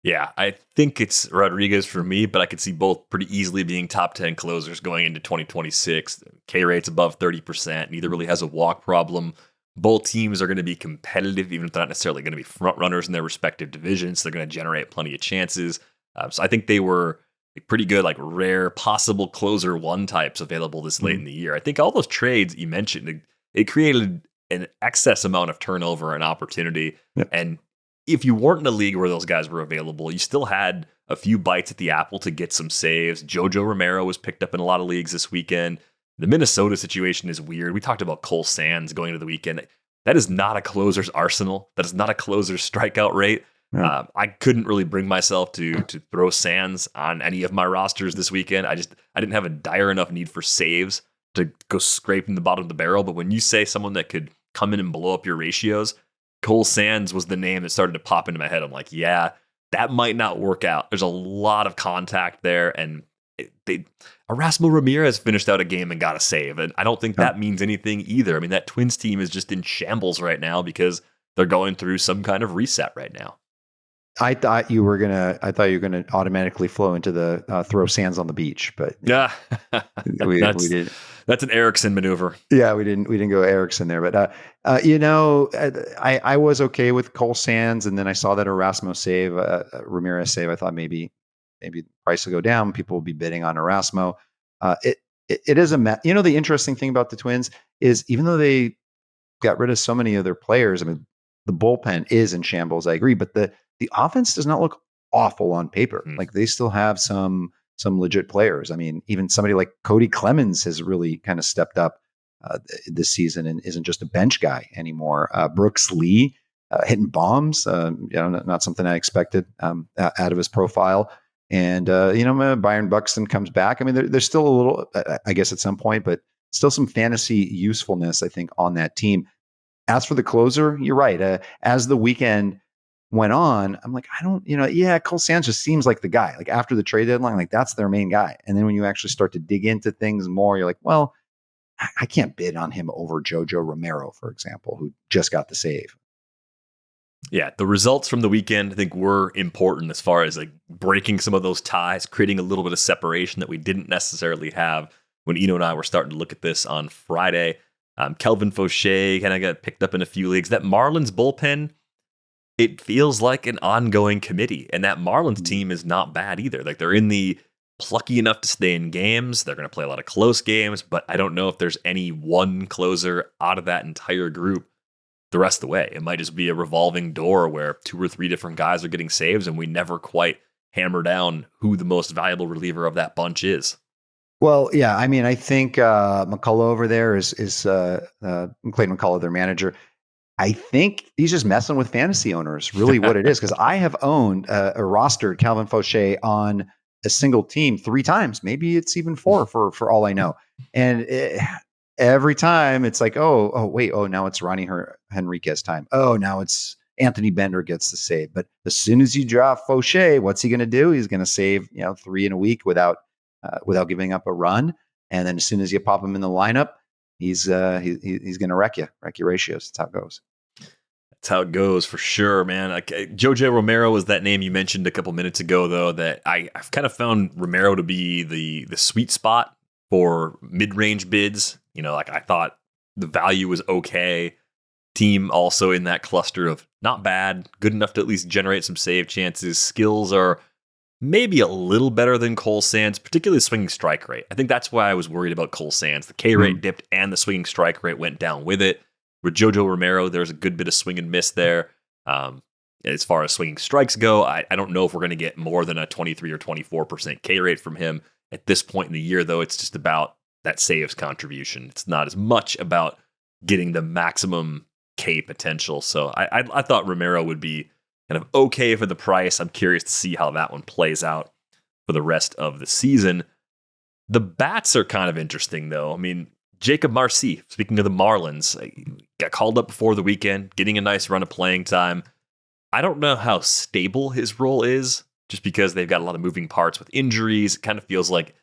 Yeah, I think it's Rodriguez for me, but I could see both pretty easily being top 10 closers going into 2026. K rate's above 30%. Neither really has a walk problem. Both teams are going to be competitive, even if they're not necessarily going to be front runners in their respective divisions. They're going to generate plenty of chances. So I think they were pretty good, like rare possible closer one types available this late in the year. I think all those trades you mentioned, it created an excess amount of turnover and opportunity. Yep. And if you weren't in a league where those guys were available, you still had a few bites at the apple to get some saves. Jojo Romero was picked up in a lot of leagues this weekend. The Minnesota situation is weird. We talked about Cole Sands going into the weekend. That is not a closer's arsenal. That is not a closer's strikeout rate. Yeah. I couldn't really bring myself to throw Sands on any of my rosters this weekend. I didn't have a dire enough need for saves to go scraping the bottom of the barrel. But when you say someone that could come in and blow up your ratios, Cole Sands was the name that started to pop into my head. I'm like, yeah, that might not work out. There's a lot of contact there, and Erasmo Ramirez finished out a game and got a save, and I don't think that means anything either. I mean, that Twins team is just in shambles right now because they're going through some kind of reset right now. I thought you were gonna automatically flow into the throw Sands on the beach, but yeah, we did. That's an Erickson maneuver. Yeah, we didn't go Erickson there, but I was okay with Cole Sands, and then I saw that Erasmo save, Ramirez save. I thought maybe the price will go down. People will be bidding on Erasmo. It is the interesting thing about the Twins is even though they got rid of so many of their players, I mean, the bullpen is in shambles. I agree, but the offense does not look awful on paper. Like they still have some legit players. I mean, even somebody like Cody Clemens has really kind of stepped up this season and isn't just a bench guy anymore. Brooks Lee hitting bombs, not something I expected out of his profile. And Byron Buxton comes back. I mean, there's still a little, I guess, at some point, but still some fantasy usefulness, I think, on that team. As for the closer, you're right. As the weekend went on, I'm like, Cole Sands just seems like the guy. Like after the trade deadline, like that's their main guy. And then when you actually start to dig into things more, you're like, well, I can't bid on him over Jojo Romero, for example, who just got the save. Yeah, the results from the weekend, I think, were important as far as like breaking some of those ties, creating a little bit of separation that we didn't necessarily have when Eno and I were starting to look at this on Friday. Kelvin Fauché kind of got picked up in a few leagues. That Marlins bullpen, it feels like an ongoing committee. And that Marlins team is not bad either. Like they're in the plucky enough to stay in games. They're going to play a lot of close games, but I don't know if there's any one closer out of that entire group the rest of the way. It might just be a revolving door where 2 or 3 different guys are getting saves and we never quite hammer down who the most valuable reliever of that bunch is. Well, yeah, I mean, I think McCullough over there is Clayton McCullough, their manager. I think he's just messing with fantasy owners, really what it is. Because I have owned a rostered Calvin Fauché on a single team 3 times. Maybe it's even 4 for all I know. And every time it's like, now it's Ronnie Henriquez time. Oh, now it's Anthony Bender gets the save. But as soon as you draft Fauché, what's he going to do? He's going to save 3 in a week without giving up a run. And then as soon as you pop him in the lineup, he's going to wreck your ratios. That's how it goes. That's how it goes for sure, man. Like Jojo Romero was that name you mentioned a couple minutes ago, though, that I've kind of found Romero to be the sweet spot for mid-range bids. Like I thought the value was okay. Team also in that cluster of not bad, good enough to at least generate some save chances. Skills are maybe a little better than Cole Sands, particularly swinging strike rate. I think that's why I was worried about Cole Sands. The K rate dipped and the swinging strike rate went down with it. With Jojo Romero, there's a good bit of swing and miss there. as far as swinging strikes go, I don't know if we're going to get more than a 23 or 24% K rate from him at this point in the year, though. It's just about that saves contribution. It's not as much about getting the maximum K potential. So I thought Romero would be kind of okay for the price. I'm curious to see how that one plays out for the rest of the season. The bats are kind of interesting, though. I mean, Jakob Marsee, speaking of the Marlins, got called up before the weekend, getting a nice run of playing time. I don't know how stable his role is, just because they've got a lot of moving parts with injuries. It kind of feels like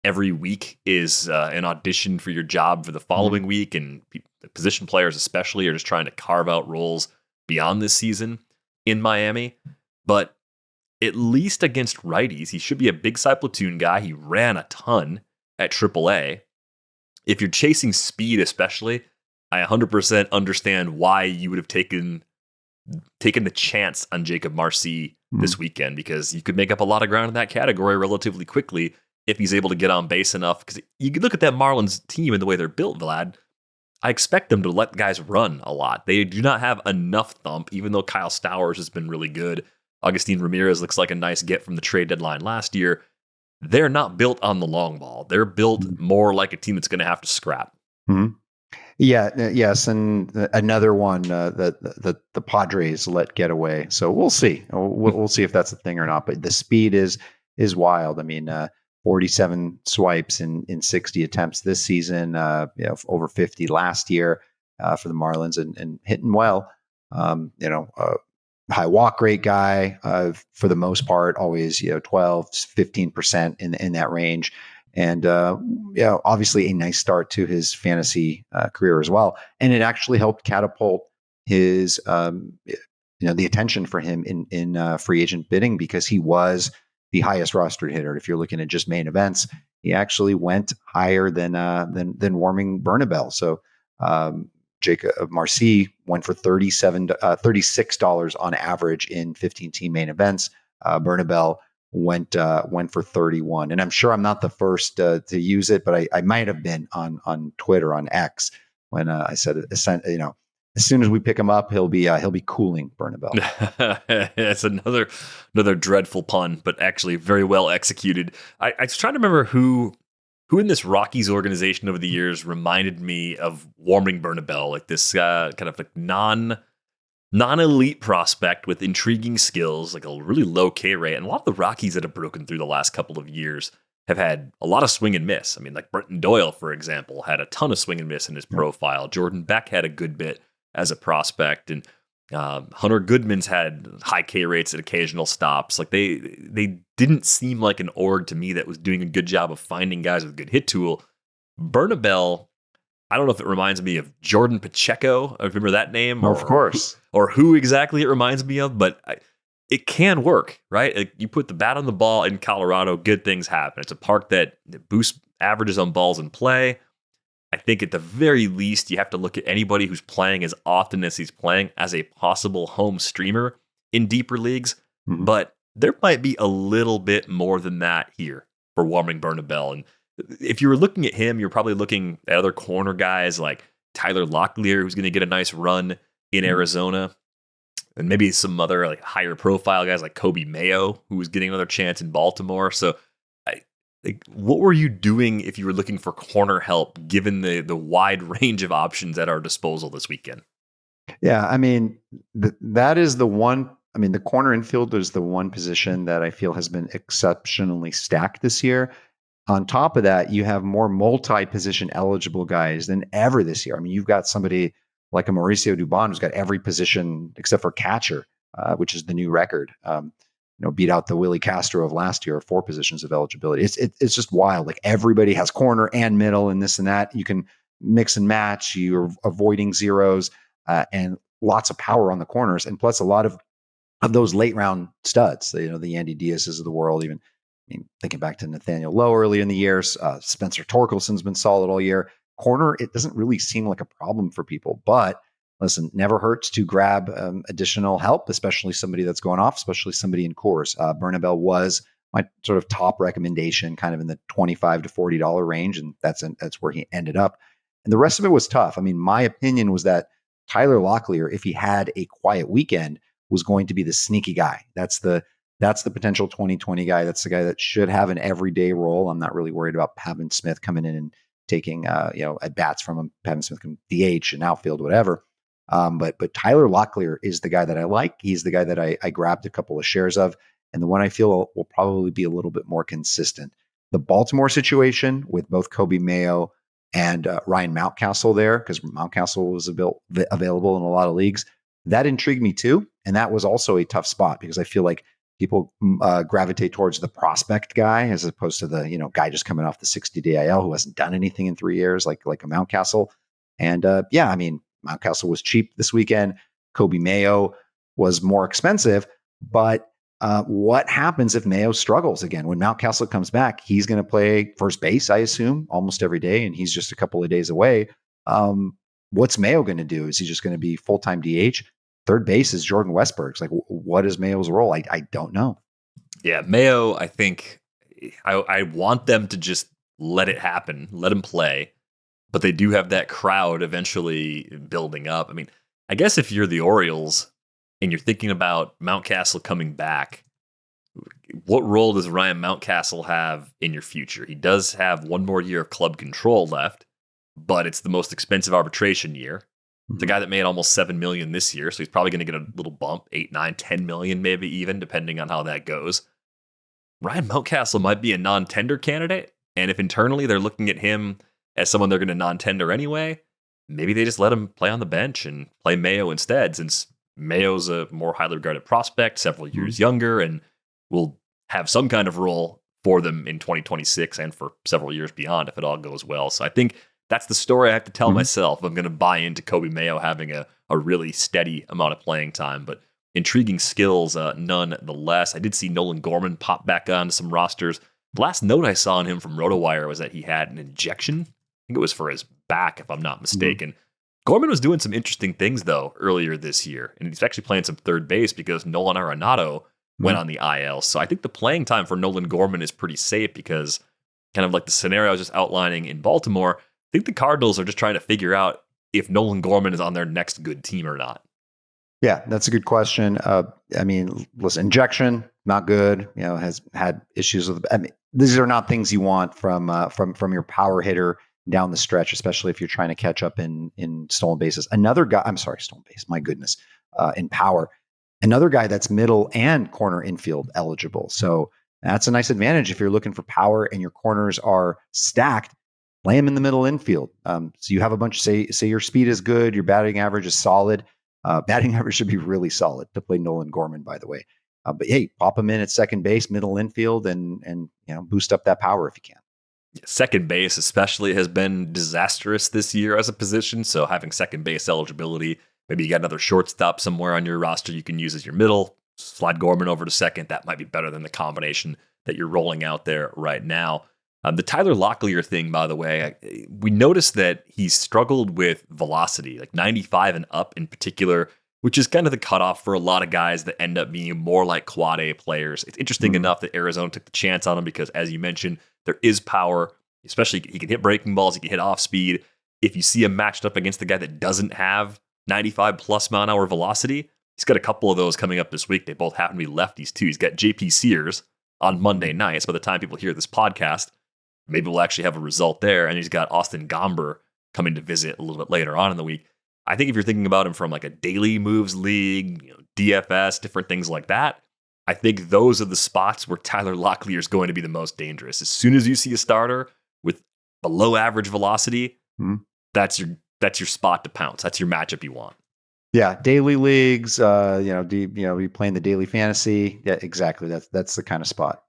every week is an audition for your job for the following week, and position players especially are just trying to carve out roles beyond this season in Miami. But at least against righties, he should be a big side platoon guy. He ran a ton at AAA. If you're chasing speed especially, I 100% understand why you would have taken the chance on Jakob Marsee this weekend, because you could make up a lot of ground in that category relatively quickly if he's able to get on base enough. Because you can look at that Marlins team and the way they're built, Vlad. I expect them to let guys run a lot. They do not have enough thump, even though Kyle Stowers has been really good. Augustin Ramirez looks like a nice get from the trade deadline last year. They're not built on the long ball. They're built more like a team that's going to have to scrap. Mm-hmm. Yeah, yes, and another one that the Padres let get away. So we'll see. We'll see if that's a thing or not. But the speed is wild. I mean, 47 swipes in 60 attempts this season. Over 50 last year for the Marlins, and hitting well. High walk rate guy for the most part. Always 12, 15% in that range. And obviously a nice start to his fantasy career as well. And it actually helped catapult his, the attention for him in free agent bidding, because he was the highest rostered hitter. If you're looking at just main events, he actually went higher than Warming Bernabel. So Jakob Marsee went for $36 on average in 15-team main events. Bernabel went for 31, and I'm sure I'm not the first to use it, but I might have been on Twitter, on X, when I said, as soon as we pick him up, he'll be cooling Bernabel. It's another dreadful pun, but actually very well executed. I was trying to remember who in this Rockies organization over the years reminded me of Warming Bernabel, like this kind of like non-elite prospect with intriguing skills, like a really low K rate. And a lot of the Rockies that have broken through the last couple of years have had a lot of swing and miss. I mean, like Brenton Doyle, for example, had a ton of swing and miss in his profile. Jordan Beck had a good bit as a prospect, and Hunter Goodman's had high K rates at occasional stops. Like they didn't seem like an org to me that was doing a good job of finding guys with good hit tool. Bernabel, I don't know if it reminds me of Jordan Pacheco. I remember that name. Of course. Or who exactly it reminds me of, but it can work, right? Like, you put the bat on the ball in Colorado, good things happen. It's a park that boosts averages on balls in play. I think at the very least, you have to look at anybody who's playing as often as he's playing as a possible home streamer in deeper leagues. Mm-hmm. But there might be a little bit more than that here for Warming Bernabel. And if you were looking at him, you're probably looking at other corner guys like Tyler Locklear, who's going to get a nice run in Arizona, and maybe some other like higher profile guys like Coby Mayo, who was getting another chance in Baltimore. So what were you doing if you were looking for corner help, given the wide range of options at our disposal this weekend? Yeah, I mean, that is the one. I mean, the corner infield is the one position that I feel has been exceptionally stacked this year. On top of that, you have more multi-position eligible guys than ever this year. I mean, you've got somebody like a Mauricio Dubon who's got every position except for catcher, which is the new record. Beat out the Willie Castro of last year, 4 positions of eligibility. It's just wild. Like, everybody has corner and middle and this and that. You can mix and match. You're avoiding zeros and lots of power on the corners, and plus a lot of those late round studs. The Andy Diaz's of the world. Even, thinking back to Nathaniel Lowe earlier in the years, Spencer Torkelson's been solid all year. Corner, it doesn't really seem like a problem for people, but listen, never hurts to grab additional help, especially somebody that's going off, especially somebody in Coors. Bernabel was my sort of top recommendation, kind of in the $25 to $40 range, and that's where he ended up. And the rest of it was tough. I mean, my opinion was that Tyler Locklear, if he had a quiet weekend, was going to be the sneaky guy. That's the potential 2020 guy. That's the guy that should have an everyday role. I'm not really worried about Pavin Smith coming in and taking at bats from him. Pavin Smith can DH and outfield, whatever. But Tyler Locklear is the guy that I like. He's the guy that I grabbed a couple of shares of, and the one I feel will probably be a little bit more consistent. The Baltimore situation with both Coby Mayo and Ryan Mountcastle there, because Mountcastle was available in a lot of leagues, that intrigued me too. And that was also a tough spot because I feel like people gravitate towards the prospect guy as opposed to the guy just coming off the 60-day IL who hasn't done anything in 3 years, like a Mountcastle. And Mountcastle was cheap this weekend. Coby Mayo was more expensive, but what happens if Mayo struggles again? When Mountcastle comes back, he's going to play first base, I assume, almost every day, and he's just a couple of days away. What's Mayo going to do? Is he just going to be full-time DH? Third base is Jordan Westberg's. Like, what is Mayo's role? I don't know. Yeah, Mayo, I think I want them to just let it happen, let him play. But they do have that crowd eventually building up. I mean, I guess if you're the Orioles and you're thinking about Mountcastle coming back, what role does Ryan Mountcastle have in your future? He does have one more year of club control left, but it's the most expensive arbitration year. It's a guy that made almost $7 million this year, so he's probably going to get a little bump, 8, 9, 10 million maybe even, depending on how that goes. Ryan Mountcastle might be a non-tender candidate, and if internally they're looking at him as someone they're going to non-tender anyway, maybe they just let him play on the bench and play Mayo instead, since Mayo's a more highly regarded prospect, several years younger, and will have some kind of role for them in 2026 and for several years beyond if it all goes well. So I think that's the story I have to tell myself. I'm going to buy into Coby Mayo having a really steady amount of playing time, but intriguing skills nonetheless. I did see Nolan Gorman pop back onto some rosters. The last note I saw on him from RotoWire was that he had an injection. I think it was for his back, if I'm not mistaken. Gorman was doing some interesting things, though, earlier this year. And he's actually playing some third base because Nolan Arenado went on the IL. So I think the playing time for Nolan Gorman is pretty safe because, kind of like the scenario I was just outlining in Baltimore, I think the Cardinals are just trying to figure out if Nolan Gorman is on their next good team or not. Yeah, that's a good question. Listen, injection, not good. Has had issues with. These are not things you want from your power hitter down the stretch, especially if you're trying to catch up in stolen bases. Another guy, stolen base. My goodness, in power, another guy that's middle and corner infield eligible. So that's a nice advantage if you're looking for power and your corners are stacked. Lay him in the middle infield. So you have a bunch. Say your speed is good, your batting average is solid. Batting average should be really solid to play Nolan Gorman, by the way. But hey, pop him in at second base, middle infield, and boost up that power if you can. Second base especially has been disastrous this year as a position, so having second base eligibility, maybe you got another shortstop somewhere on your roster you can use as your middle, slide Gorman over to second, that might be better than the combination that you're rolling out there right now. The Tyler Locklear thing, by the way, we noticed that he's struggled with velocity, like 95 and up in particular, which is kind of the cutoff for a lot of guys that end up being more like quad A players. It's interesting enough that Arizona took the chance on him because, as you mentioned, there is power, especially he can hit breaking balls, he can hit off speed. If you see him matched up against the guy that doesn't have 95 plus mile an hour velocity, he's got a couple of those coming up this week. They both happen to be lefties too. He's got JP Sears on Monday nights. By the time people hear this podcast, maybe we'll actually have a result there. And he's got Austin Gomber coming to visit a little bit later on in the week. I think if you're thinking about him from like a daily moves league, DFS, different things like that, I think those are the spots where Tyler Locklear is going to be the most dangerous. As soon as you see a starter with below average velocity, that's your spot to pounce. That's your matchup you want. Yeah, daily leagues. You playing the daily fantasy? Yeah, exactly. That's the kind of spot.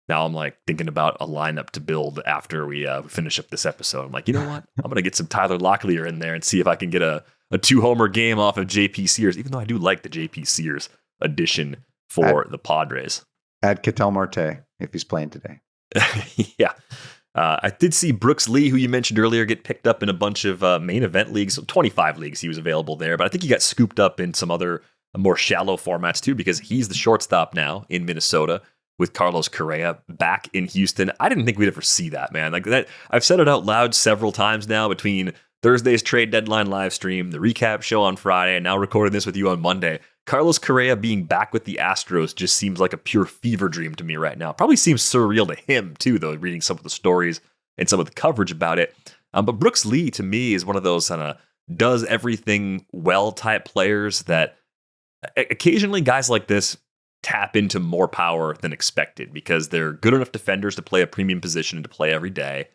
Now I'm like thinking about a lineup to build after we finish up this episode. I'm like, you know what? I'm going to get some Tyler Locklear in there and see if I can get a 2-homer game off of JP Sears, even though I do like the JP Sears addition for the Padres. Add Ketel Marte if he's playing today. Yeah. I did see Brooks Lee, who you mentioned earlier, get picked up in a bunch of main event leagues. So 25 leagues he was available there, but I think he got scooped up in some other more shallow formats too, because he's the shortstop now in Minnesota with Carlos Correa back in Houston. I didn't think we'd ever see that, man. Like that, I've said it out loud several times now between Thursday's trade deadline live stream, the recap show on Friday, and now recording this with you on Monday. Carlos Correa being back with the Astros just seems like a pure fever dream to me right now. Probably seems surreal to him too, though, reading some of the stories and some of the coverage about it. But Brooks Lee, to me, is one of those kind of does everything well type players that occasionally guys like this tap into more power than expected because they're good enough defenders to play a premium position and to play every day.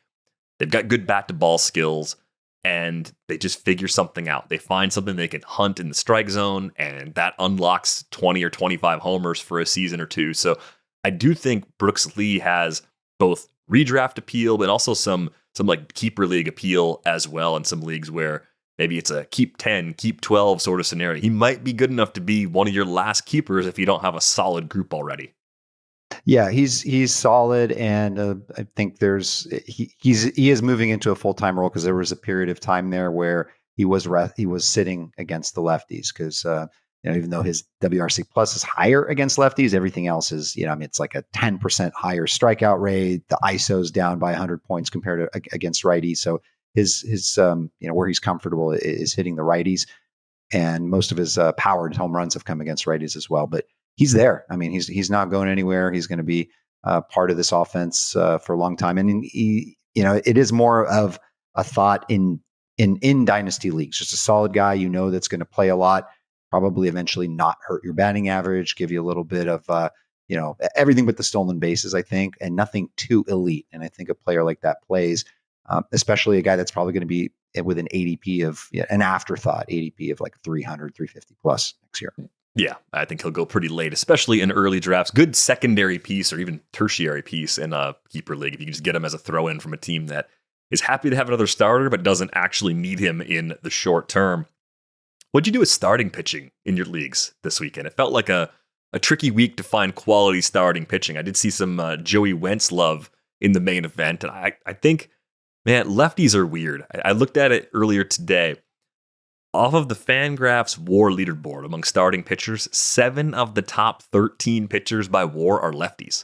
They've got good bat to ball skills and they just figure something out. They find something they can hunt in the strike zone and that unlocks 20 or 25 homers for a season or two. So I do think Brooks Lee has both redraft appeal, but also some like keeper league appeal as well in some leagues where maybe it's a keep 10, keep 12 sort of scenario. He might be good enough to be one of your last keepers if you don't have a solid group already. Yeah, he's solid, and I think he is moving into a full-time role because there was a period of time there where he was sitting against the lefties because even though his WRC plus is higher against lefties, everything else is it's like a 10% higher strikeout rate. The ISO's down by 100 points compared to against righties. So his where he's comfortable is hitting the righties, and most of his powered home runs have come against righties as well. But he's there. I mean, he's not going anywhere. He's going to be part of this offense for a long time. And it is more of a thought in dynasty leagues. Just a solid guy, that's going to play a lot. Probably eventually not hurt your batting average. Give you a little bit of everything but the stolen bases, I think, and nothing too elite. And I think a player like that plays. Especially a guy that's probably going to be with an ADP of an afterthought ADP of like 300, 350 plus next year. Yeah, I think he'll go pretty late, especially in early drafts. Good secondary piece or even tertiary piece in a keeper league. If you can just get him as a throw-in from a team that is happy to have another starter but doesn't actually need him in the short term. What'd you do with starting pitching in your leagues this weekend? It felt like a tricky week to find quality starting pitching. I did see some Joey Wentz love in the main event, and I think... Man, lefties are weird. I looked at it earlier today. Off of the Fangraphs WAR leaderboard among starting pitchers, 7 of the top 13 pitchers by WAR are lefties.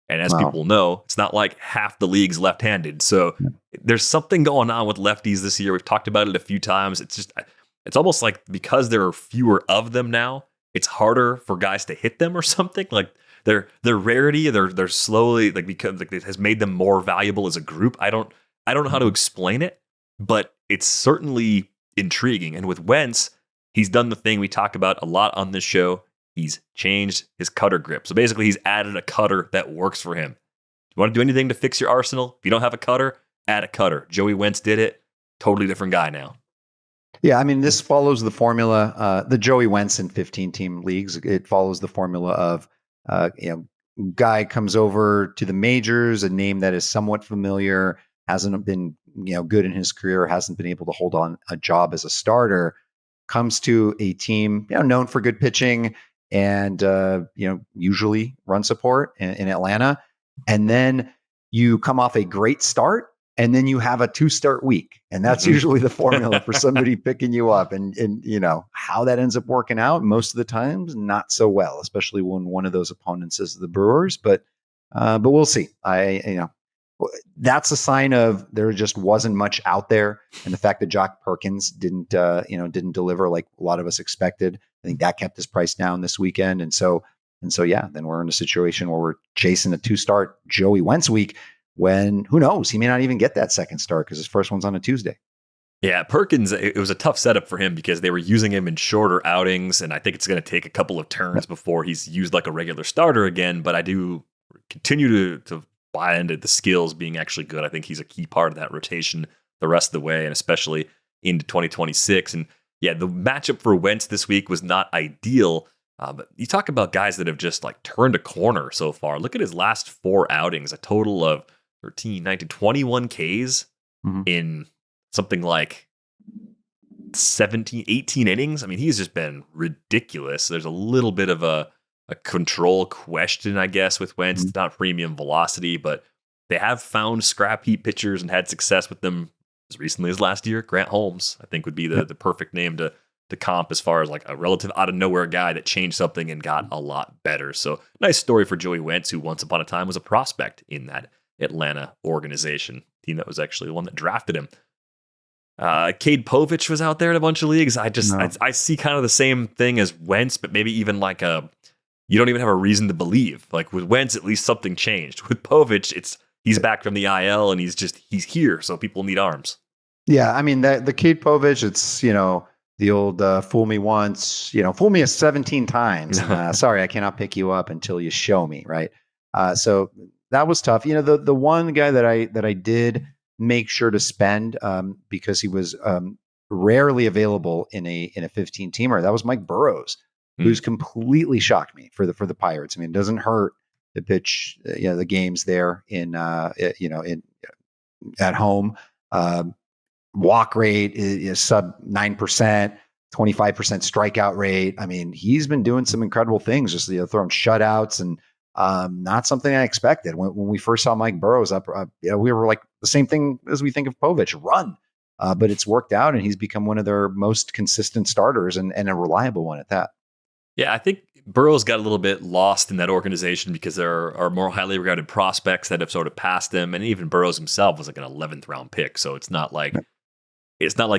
And as people know, it's not like half the league's left-handed. So there's something going on with lefties this year. We've talked about it a few times. It's almost like because there are fewer of them now, it's harder for guys to hit them or something. Like their rarity, they're slowly because it has made them more valuable as a group. I don't know how to explain it, but it's certainly intriguing. And with Wentz, he's done the thing we talk about a lot on this show. He's changed his cutter grip. So basically, he's added a cutter that works for him. You want to do anything to fix your arsenal? If you don't have a cutter, add a cutter. Joey Wentz did it. Totally different guy now. Yeah, I mean, this follows the formula, the Joey Wentz in 15-team leagues. It follows the formula of, guy comes over to the majors, a name that is somewhat familiar, hasn't been good in his career, hasn't been able to hold on a job as a starter, comes to a team known for good pitching and usually run support in Atlanta, and then you come off a great start and then you have a 2-start week, and that's usually the formula for somebody picking you up, and how that ends up working out most of the times not so well, especially when one of those opponents is the Brewers, but we'll see. That's a sign of there just wasn't much out there, and the fact that Jock Perkins didn't deliver like a lot of us expected. I think that kept his price down this weekend, and so yeah, then we're in a situation where we're chasing a 2-start Joey Wentz week when who knows, he may not even get that second start because his first one's on a Tuesday. Yeah, Perkins, it was a tough setup for him because they were using him in shorter outings, and I think it's going to take a couple of turns before he's used like a regular starter again. But I do continue to buy into the skills being actually good. I think he's a key part of that rotation the rest of the way, and especially into 2026. And yeah, the matchup for Wentz this week was not ideal. But you talk about guys that have just like turned a corner so far. Look at his last 4 outings, a total of 13, 19, 21 Ks in something like 17, 18 innings. I mean, he's just been ridiculous. There's a little bit of a control question, I guess, with Wentz. It's not premium velocity, but they have found scrap heap pitchers and had success with them as recently as last year. Grant Holmes, I think, would be the perfect name to comp as far as like a relative out of nowhere guy that changed something and got a lot better. So nice story for Joey Wentz, who once upon a time was a prospect in that Atlanta organization, team that was actually the one that drafted him. Cade Povich was out there in a bunch of leagues. No. I see kind of the same thing as Wentz, but maybe even like you don't even have a reason to believe. Like with Wentz, at least something changed. With Povich, he's back from the IL and he's here, so people need arms. Yeah, I mean the Cade Povich, it's the old fool me once, fool me 17 times. Sorry, I cannot pick you up until you show me, right? So that was tough. The one guy that I did make sure to spend because he was rarely available in a 15 teamer. That was Mike Burrows, who's completely shocked me for the Pirates. I mean, it doesn't hurt to pitch the games there in at home. Walk rate is sub 9%, 25% strikeout rate. I mean, he's been doing some incredible things, just throwing shutouts and not something I expected. When we first saw Mike Burrows up, we were like the same thing as we think of Povich, run. But it's worked out, and he's become one of their most consistent starters and a reliable one at that. Yeah, I think Burrows got a little bit lost in that organization because there are more highly regarded prospects that have sort of passed him, and even Burrows himself was like an 11th round pick. So it's not like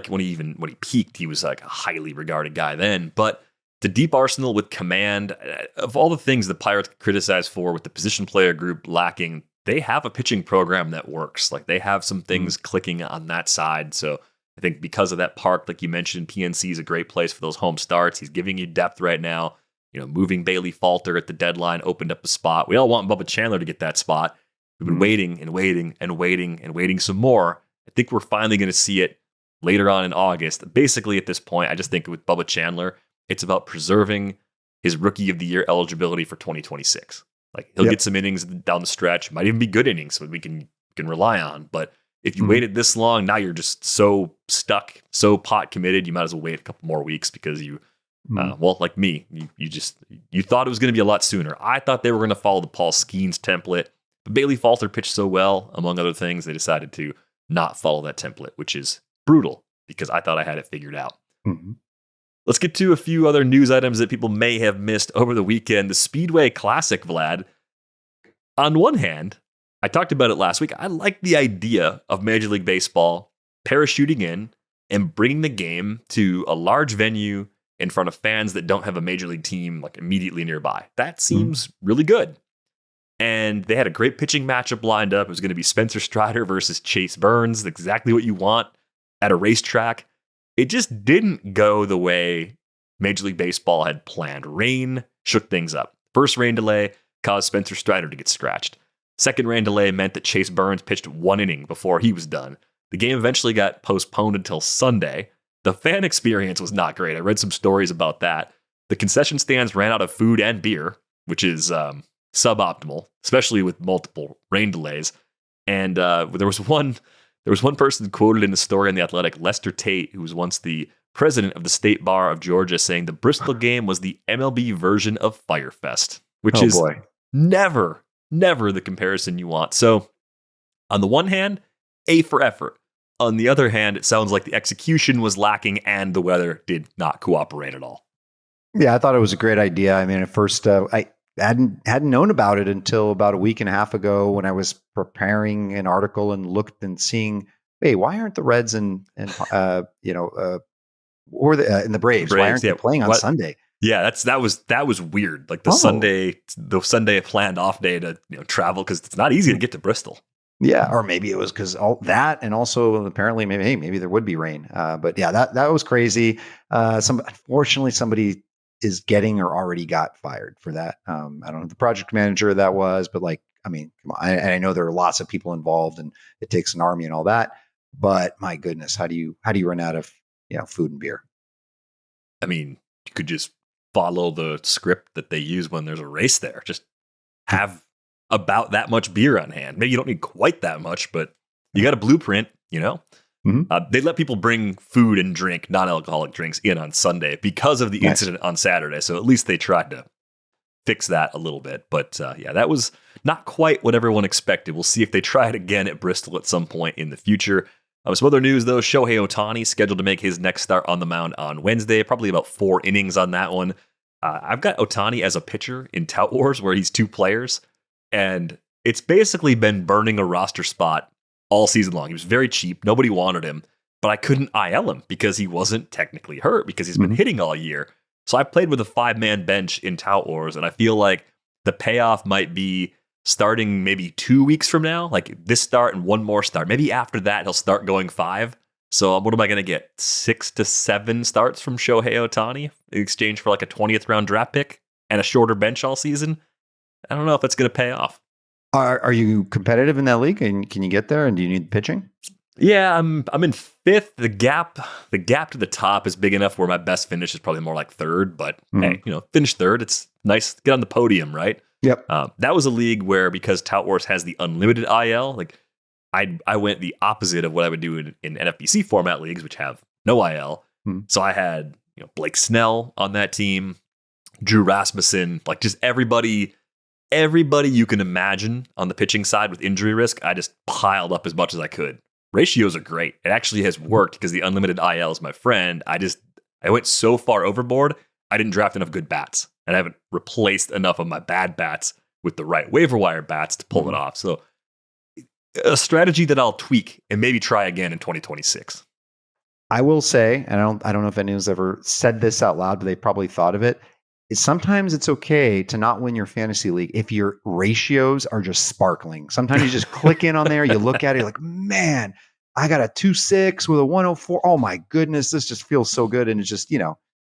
when he peaked, he was like a highly regarded guy then. But the deep arsenal with command, of all the things the Pirates criticize for with the position player group lacking, they have a pitching program that works. Like they have some things clicking on that side. So I think because of that park, like you mentioned, PNC is a great place for those home starts. He's giving you depth right now. Moving Bailey Falter at the deadline opened up a spot. We all want Bubba Chandler to get that spot. We've been waiting and waiting and waiting and waiting some more. I think we're finally going to see it later on in August. Basically, at this point, I just think with Bubba Chandler, it's about preserving his Rookie of the Year eligibility for 2026. Like he'll get some innings down the stretch. Might even be good innings that we can rely on. But if you waited this long, now you're just so stuck, so pot committed. You might as well wait a couple more weeks because you, like me, you thought it was going to be a lot sooner. I thought they were going to follow the Paul Skeens template, but Bailey Falter pitched so well, among other things, they decided to not follow that template, which is brutal because I thought I had it figured out. Let's get to a few other news items that people may have missed over the weekend. The Speedway Classic, Vlad. On one hand, I talked about it last week. I like the idea of Major League Baseball parachuting in and bringing the game to a large venue in front of fans that don't have a Major League team like immediately nearby. That seems really good. And they had a great pitching matchup lined up. It was going to be Spencer Strider versus Chase Burns, exactly what you want at a racetrack. It just didn't go the way Major League Baseball had planned. Rain shook things up. First rain delay caused Spencer Strider to get scratched. Second rain delay meant that Chase Burns pitched one inning before he was done. The game eventually got postponed until Sunday. The fan experience was not great. I read some stories about that. The concession stands ran out of food and beer, which is suboptimal, especially with multiple rain delays. And there was one person quoted in the story in The Athletic, Lester Tate, who was once the president of the State Bar of Georgia, saying the Bristol game was the MLB version of Fyre Fest, which is never the comparison you want. So on the one hand, A for effort. On the other hand, it sounds like the execution was lacking and the weather did not cooperate at all. Yeah, I thought it was a great idea. I mean, at first, I hadn't known about it until about a week and a half ago when I was preparing an article and looked and seeing, hey, why aren't the Reds and or the Braves? Why aren't they playing on Sunday? Yeah, that was weird. Like the Sunday planned off day to travel because it's not easy to get to Bristol. Yeah, or maybe it was because all that, and also apparently maybe there would be rain. But yeah, that was crazy. Unfortunately, somebody is getting or already got fired for that. I don't know the project manager that was, but come on. I know there are lots of people involved, and it takes an army and all that. But my goodness, how do you run out of food and beer? I mean, you could just follow the script that they use when there's a race there. Just have about that much beer on hand. Maybe you don't need quite that much, but you got a blueprint, They let people bring food and drink, non-alcoholic drinks in on Sunday because of the incident on Saturday. So at least they tried to fix that a little bit. But that was not quite what everyone expected. We'll see if they try it again at Bristol at some point in the future. Some other news, though. Shohei Ohtani scheduled to make his next start on the mound on Wednesday. Probably about 4 innings on that one. I've got Ohtani as a pitcher in Tout Wars where he's 2 players. And it's basically been burning a roster spot all season long. He was very cheap. Nobody wanted him. but I couldn't IL him because he wasn't technically hurt because he's been hitting all year. So I played with a 5-man bench in Tout Wars, and I feel like the payoff might be starting maybe 2 weeks from now, like this start and one more start. Maybe after that, he'll start going 5. So what am I going to get? 6 to 7 starts from Shohei Ohtani in exchange for like a 20th round draft pick and a shorter bench all season? I don't know if that's going to pay off. Are you competitive in that league? And can you get there? And do you need pitching? Yeah, I'm in 5th. The gap to the top is big enough where my best finish is probably more like 3rd. But hey, finish 3rd. It's nice to get on the podium, right? Yep. That was a league where, because Tout Wars has the unlimited IL, like I went the opposite of what I would do in NFBC format leagues, which have no IL. So I had Blake Snell on that team, Drew Rasmussen, like just everybody you can imagine on the pitching side with injury risk. I just piled up as much as I could. Ratios are great. It actually has worked because the unlimited IL is my friend. I went so far overboard, I didn't draft enough good bats. And I haven't replaced enough of my bad bats with the right waiver wire bats to pull it off. So a strategy that I'll tweak and maybe try again in 2026. I will say, and I don't know if anyone's ever said this out loud, but they probably thought of it. Sometimes it's okay to not win your fantasy league if your ratios are just sparkling. Sometimes you just click in on there, you look at it, you're like, man, I got a 2.6 with a 104. Oh my goodness, this just feels so good. And it's just,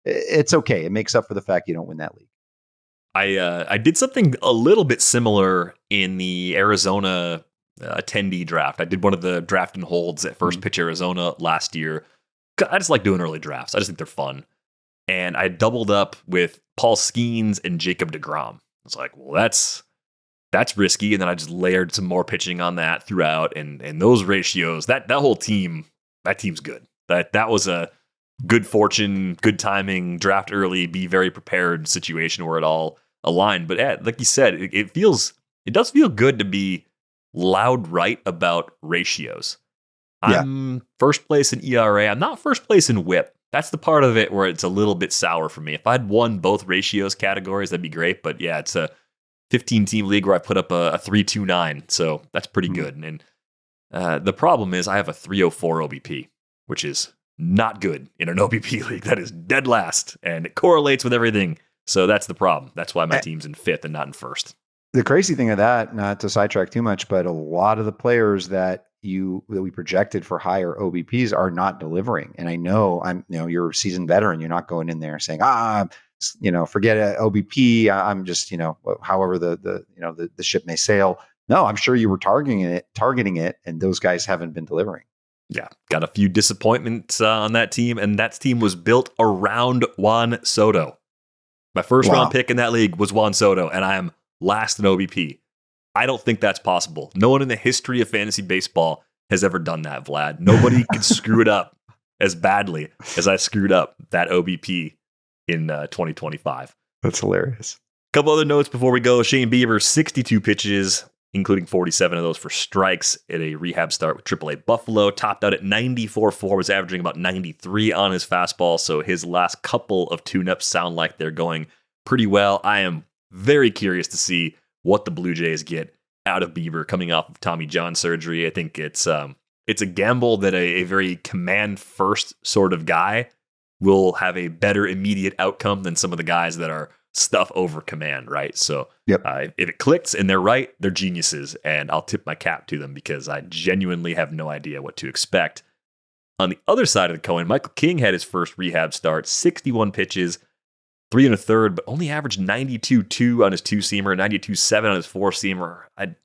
it's okay. It makes up for the fact you don't win that league. I did something a little bit similar in the Arizona attendee draft. I did one of the draft and holds at First Pitch Arizona last year. I just like doing early drafts. I just think they're fun. And I doubled up with Paul Skeens and Jacob deGrom. I was like, well, that's risky. And then I just layered some more pitching on that throughout. And those ratios, that whole team, that team's good. That was a good fortune, good timing, draft early, be very prepared situation where it all aligned. But like you said, it does feel good to be loud right about ratios. Yeah. I'm first place in ERA. I'm not first place in WHIP. That's the part of it where it's a little bit sour for me. If I'd won both ratios categories, that'd be great. But yeah, it's a 15-team league where I put up a 3.29. So that's pretty good. And the problem is I have a 304 OBP, which is not good in an OBP league. That is dead last. And it correlates with everything. So that's the problem. That's why my team's in 5th and not in 1st. The crazy thing of that, not to sidetrack too much, but a lot of the players that we projected for higher OBPs are not delivering. And I know you're a seasoned veteran. You're not going in there saying, forget it, OBP. I'm just, however the ship may sail. No, I'm sure you were targeting it, and those guys haven't been delivering. Yeah, got a few disappointments on that team, and that team was built around Juan Soto. My first round pick in that league was Juan Soto, and I am last in OBP. I don't think that's possible. No one in the history of fantasy baseball has ever done that, Vlad. Nobody could screw it up as badly as I screwed up that OBP in 2025. That's hilarious. A couple other notes before we go. Shane Bieber, 62 pitches, including 47 of those for strikes at a rehab start with AAA Buffalo. Topped out at 94.4, was averaging about 93 on his fastball. So his last couple of tune-ups sound like they're going pretty well. I am very curious to see what the Blue Jays get out of Bieber coming off of Tommy John surgery. I think it's a gamble that a very command-first sort of guy will have a better immediate outcome than some of the guys that are stuff over command, right? So if it clicks and they're right, they're geniuses, and I'll tip my cap to them because I genuinely have no idea what to expect. On the other side of the coin, Michael King had his first rehab start, 61 pitches, 3 1/3, but only averaged 92.2 on his 2-seamer, 92.7 on his 4-seamer. I'm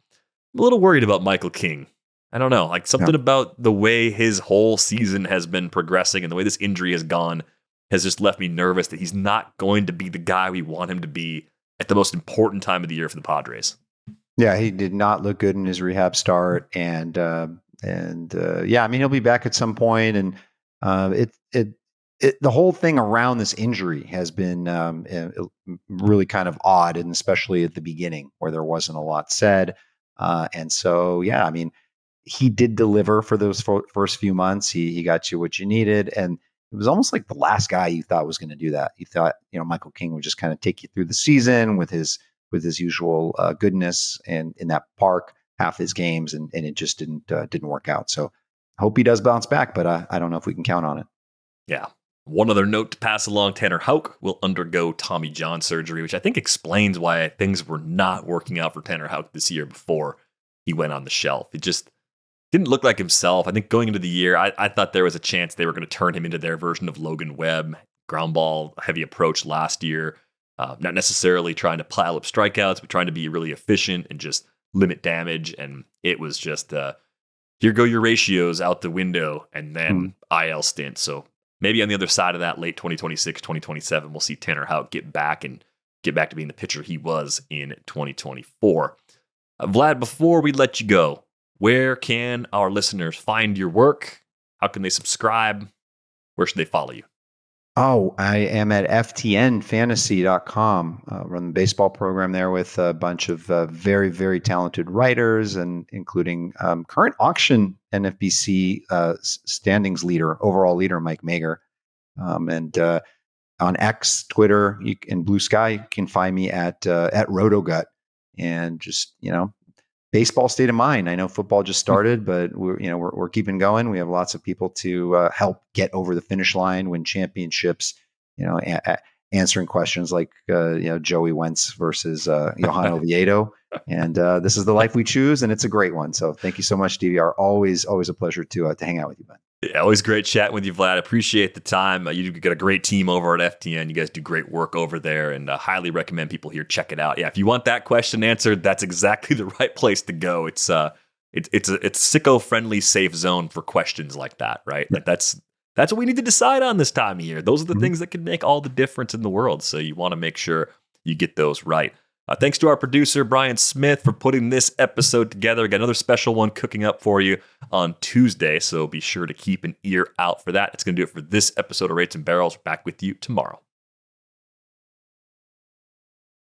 a little worried about Michael King. I don't know, like something about the way his whole season has been progressing and the way this injury has gone has just left me nervous that he's not going to be the guy we want him to be at the most important time of the year for the Padres. Yeah, he did not look good in his rehab start, and he'll be back at some point, and the whole thing around this injury has been really kind of odd, and especially at the beginning where there wasn't a lot said. And so, he did deliver for those first few months. He got you what you needed. And it was almost like the last guy you thought was going to do that. You thought, Michael King would just kind of take you through the season with his usual goodness and in that park, half his games, and it just didn't work out. So hope he does bounce back, but I don't know if we can count on it. Yeah. One other note to pass along, Tanner Houck will undergo Tommy John surgery, which I think explains why things were not working out for Tanner Houck this year before he went on the shelf. It just didn't look like himself. I think going into the year, I thought there was a chance they were going to turn him into their version of Logan Webb, ground ball heavy approach last year. Not necessarily trying to pile up strikeouts, but trying to be really efficient and just limit damage. And it was just, here go your ratios out the window, and then IL stint. So maybe on the other side of that, late 2026, 2027, we'll see Tanner Houck get back to being the pitcher he was in 2024. Vlad, before we let you go, where can our listeners find your work? How can they subscribe? Where should they follow you? Oh, I am at ftnfantasy.com. Run the baseball program there with a bunch of very, very talented writers, and including current auction NFBC standings leader, overall leader, Mike Mager. And on X, Twitter, and Blue Sky, you can find me at RotoGut. And just, baseball state of mind. I know football just started, but we're keeping going. We have lots of people to help get over the finish line, win championships. Answering questions like Joey Wentz versus Johan Oviedo, and this is the life we choose, and it's a great one. So thank you so much, DVR. Always a pleasure to hang out with you, Ben. Yeah, always great chatting with you, Vlad. Appreciate the time. You've got a great team over at FTN. You guys do great work over there, and highly recommend people here check it out. Yeah, if you want that question answered, that's exactly the right place to go. It's sicko friendly, safe zone for questions like that, right? Yeah. Like that's what we need to decide on this time of year. Those are the things that can make all the difference in the world. So you want to make sure you get those right. Thanks to our producer, Brian Smith, for putting this episode together. We got another special one cooking up for you on Tuesday, so be sure to keep an ear out for that. It's going to do it for this episode of Rates and Barrels. Back with you tomorrow.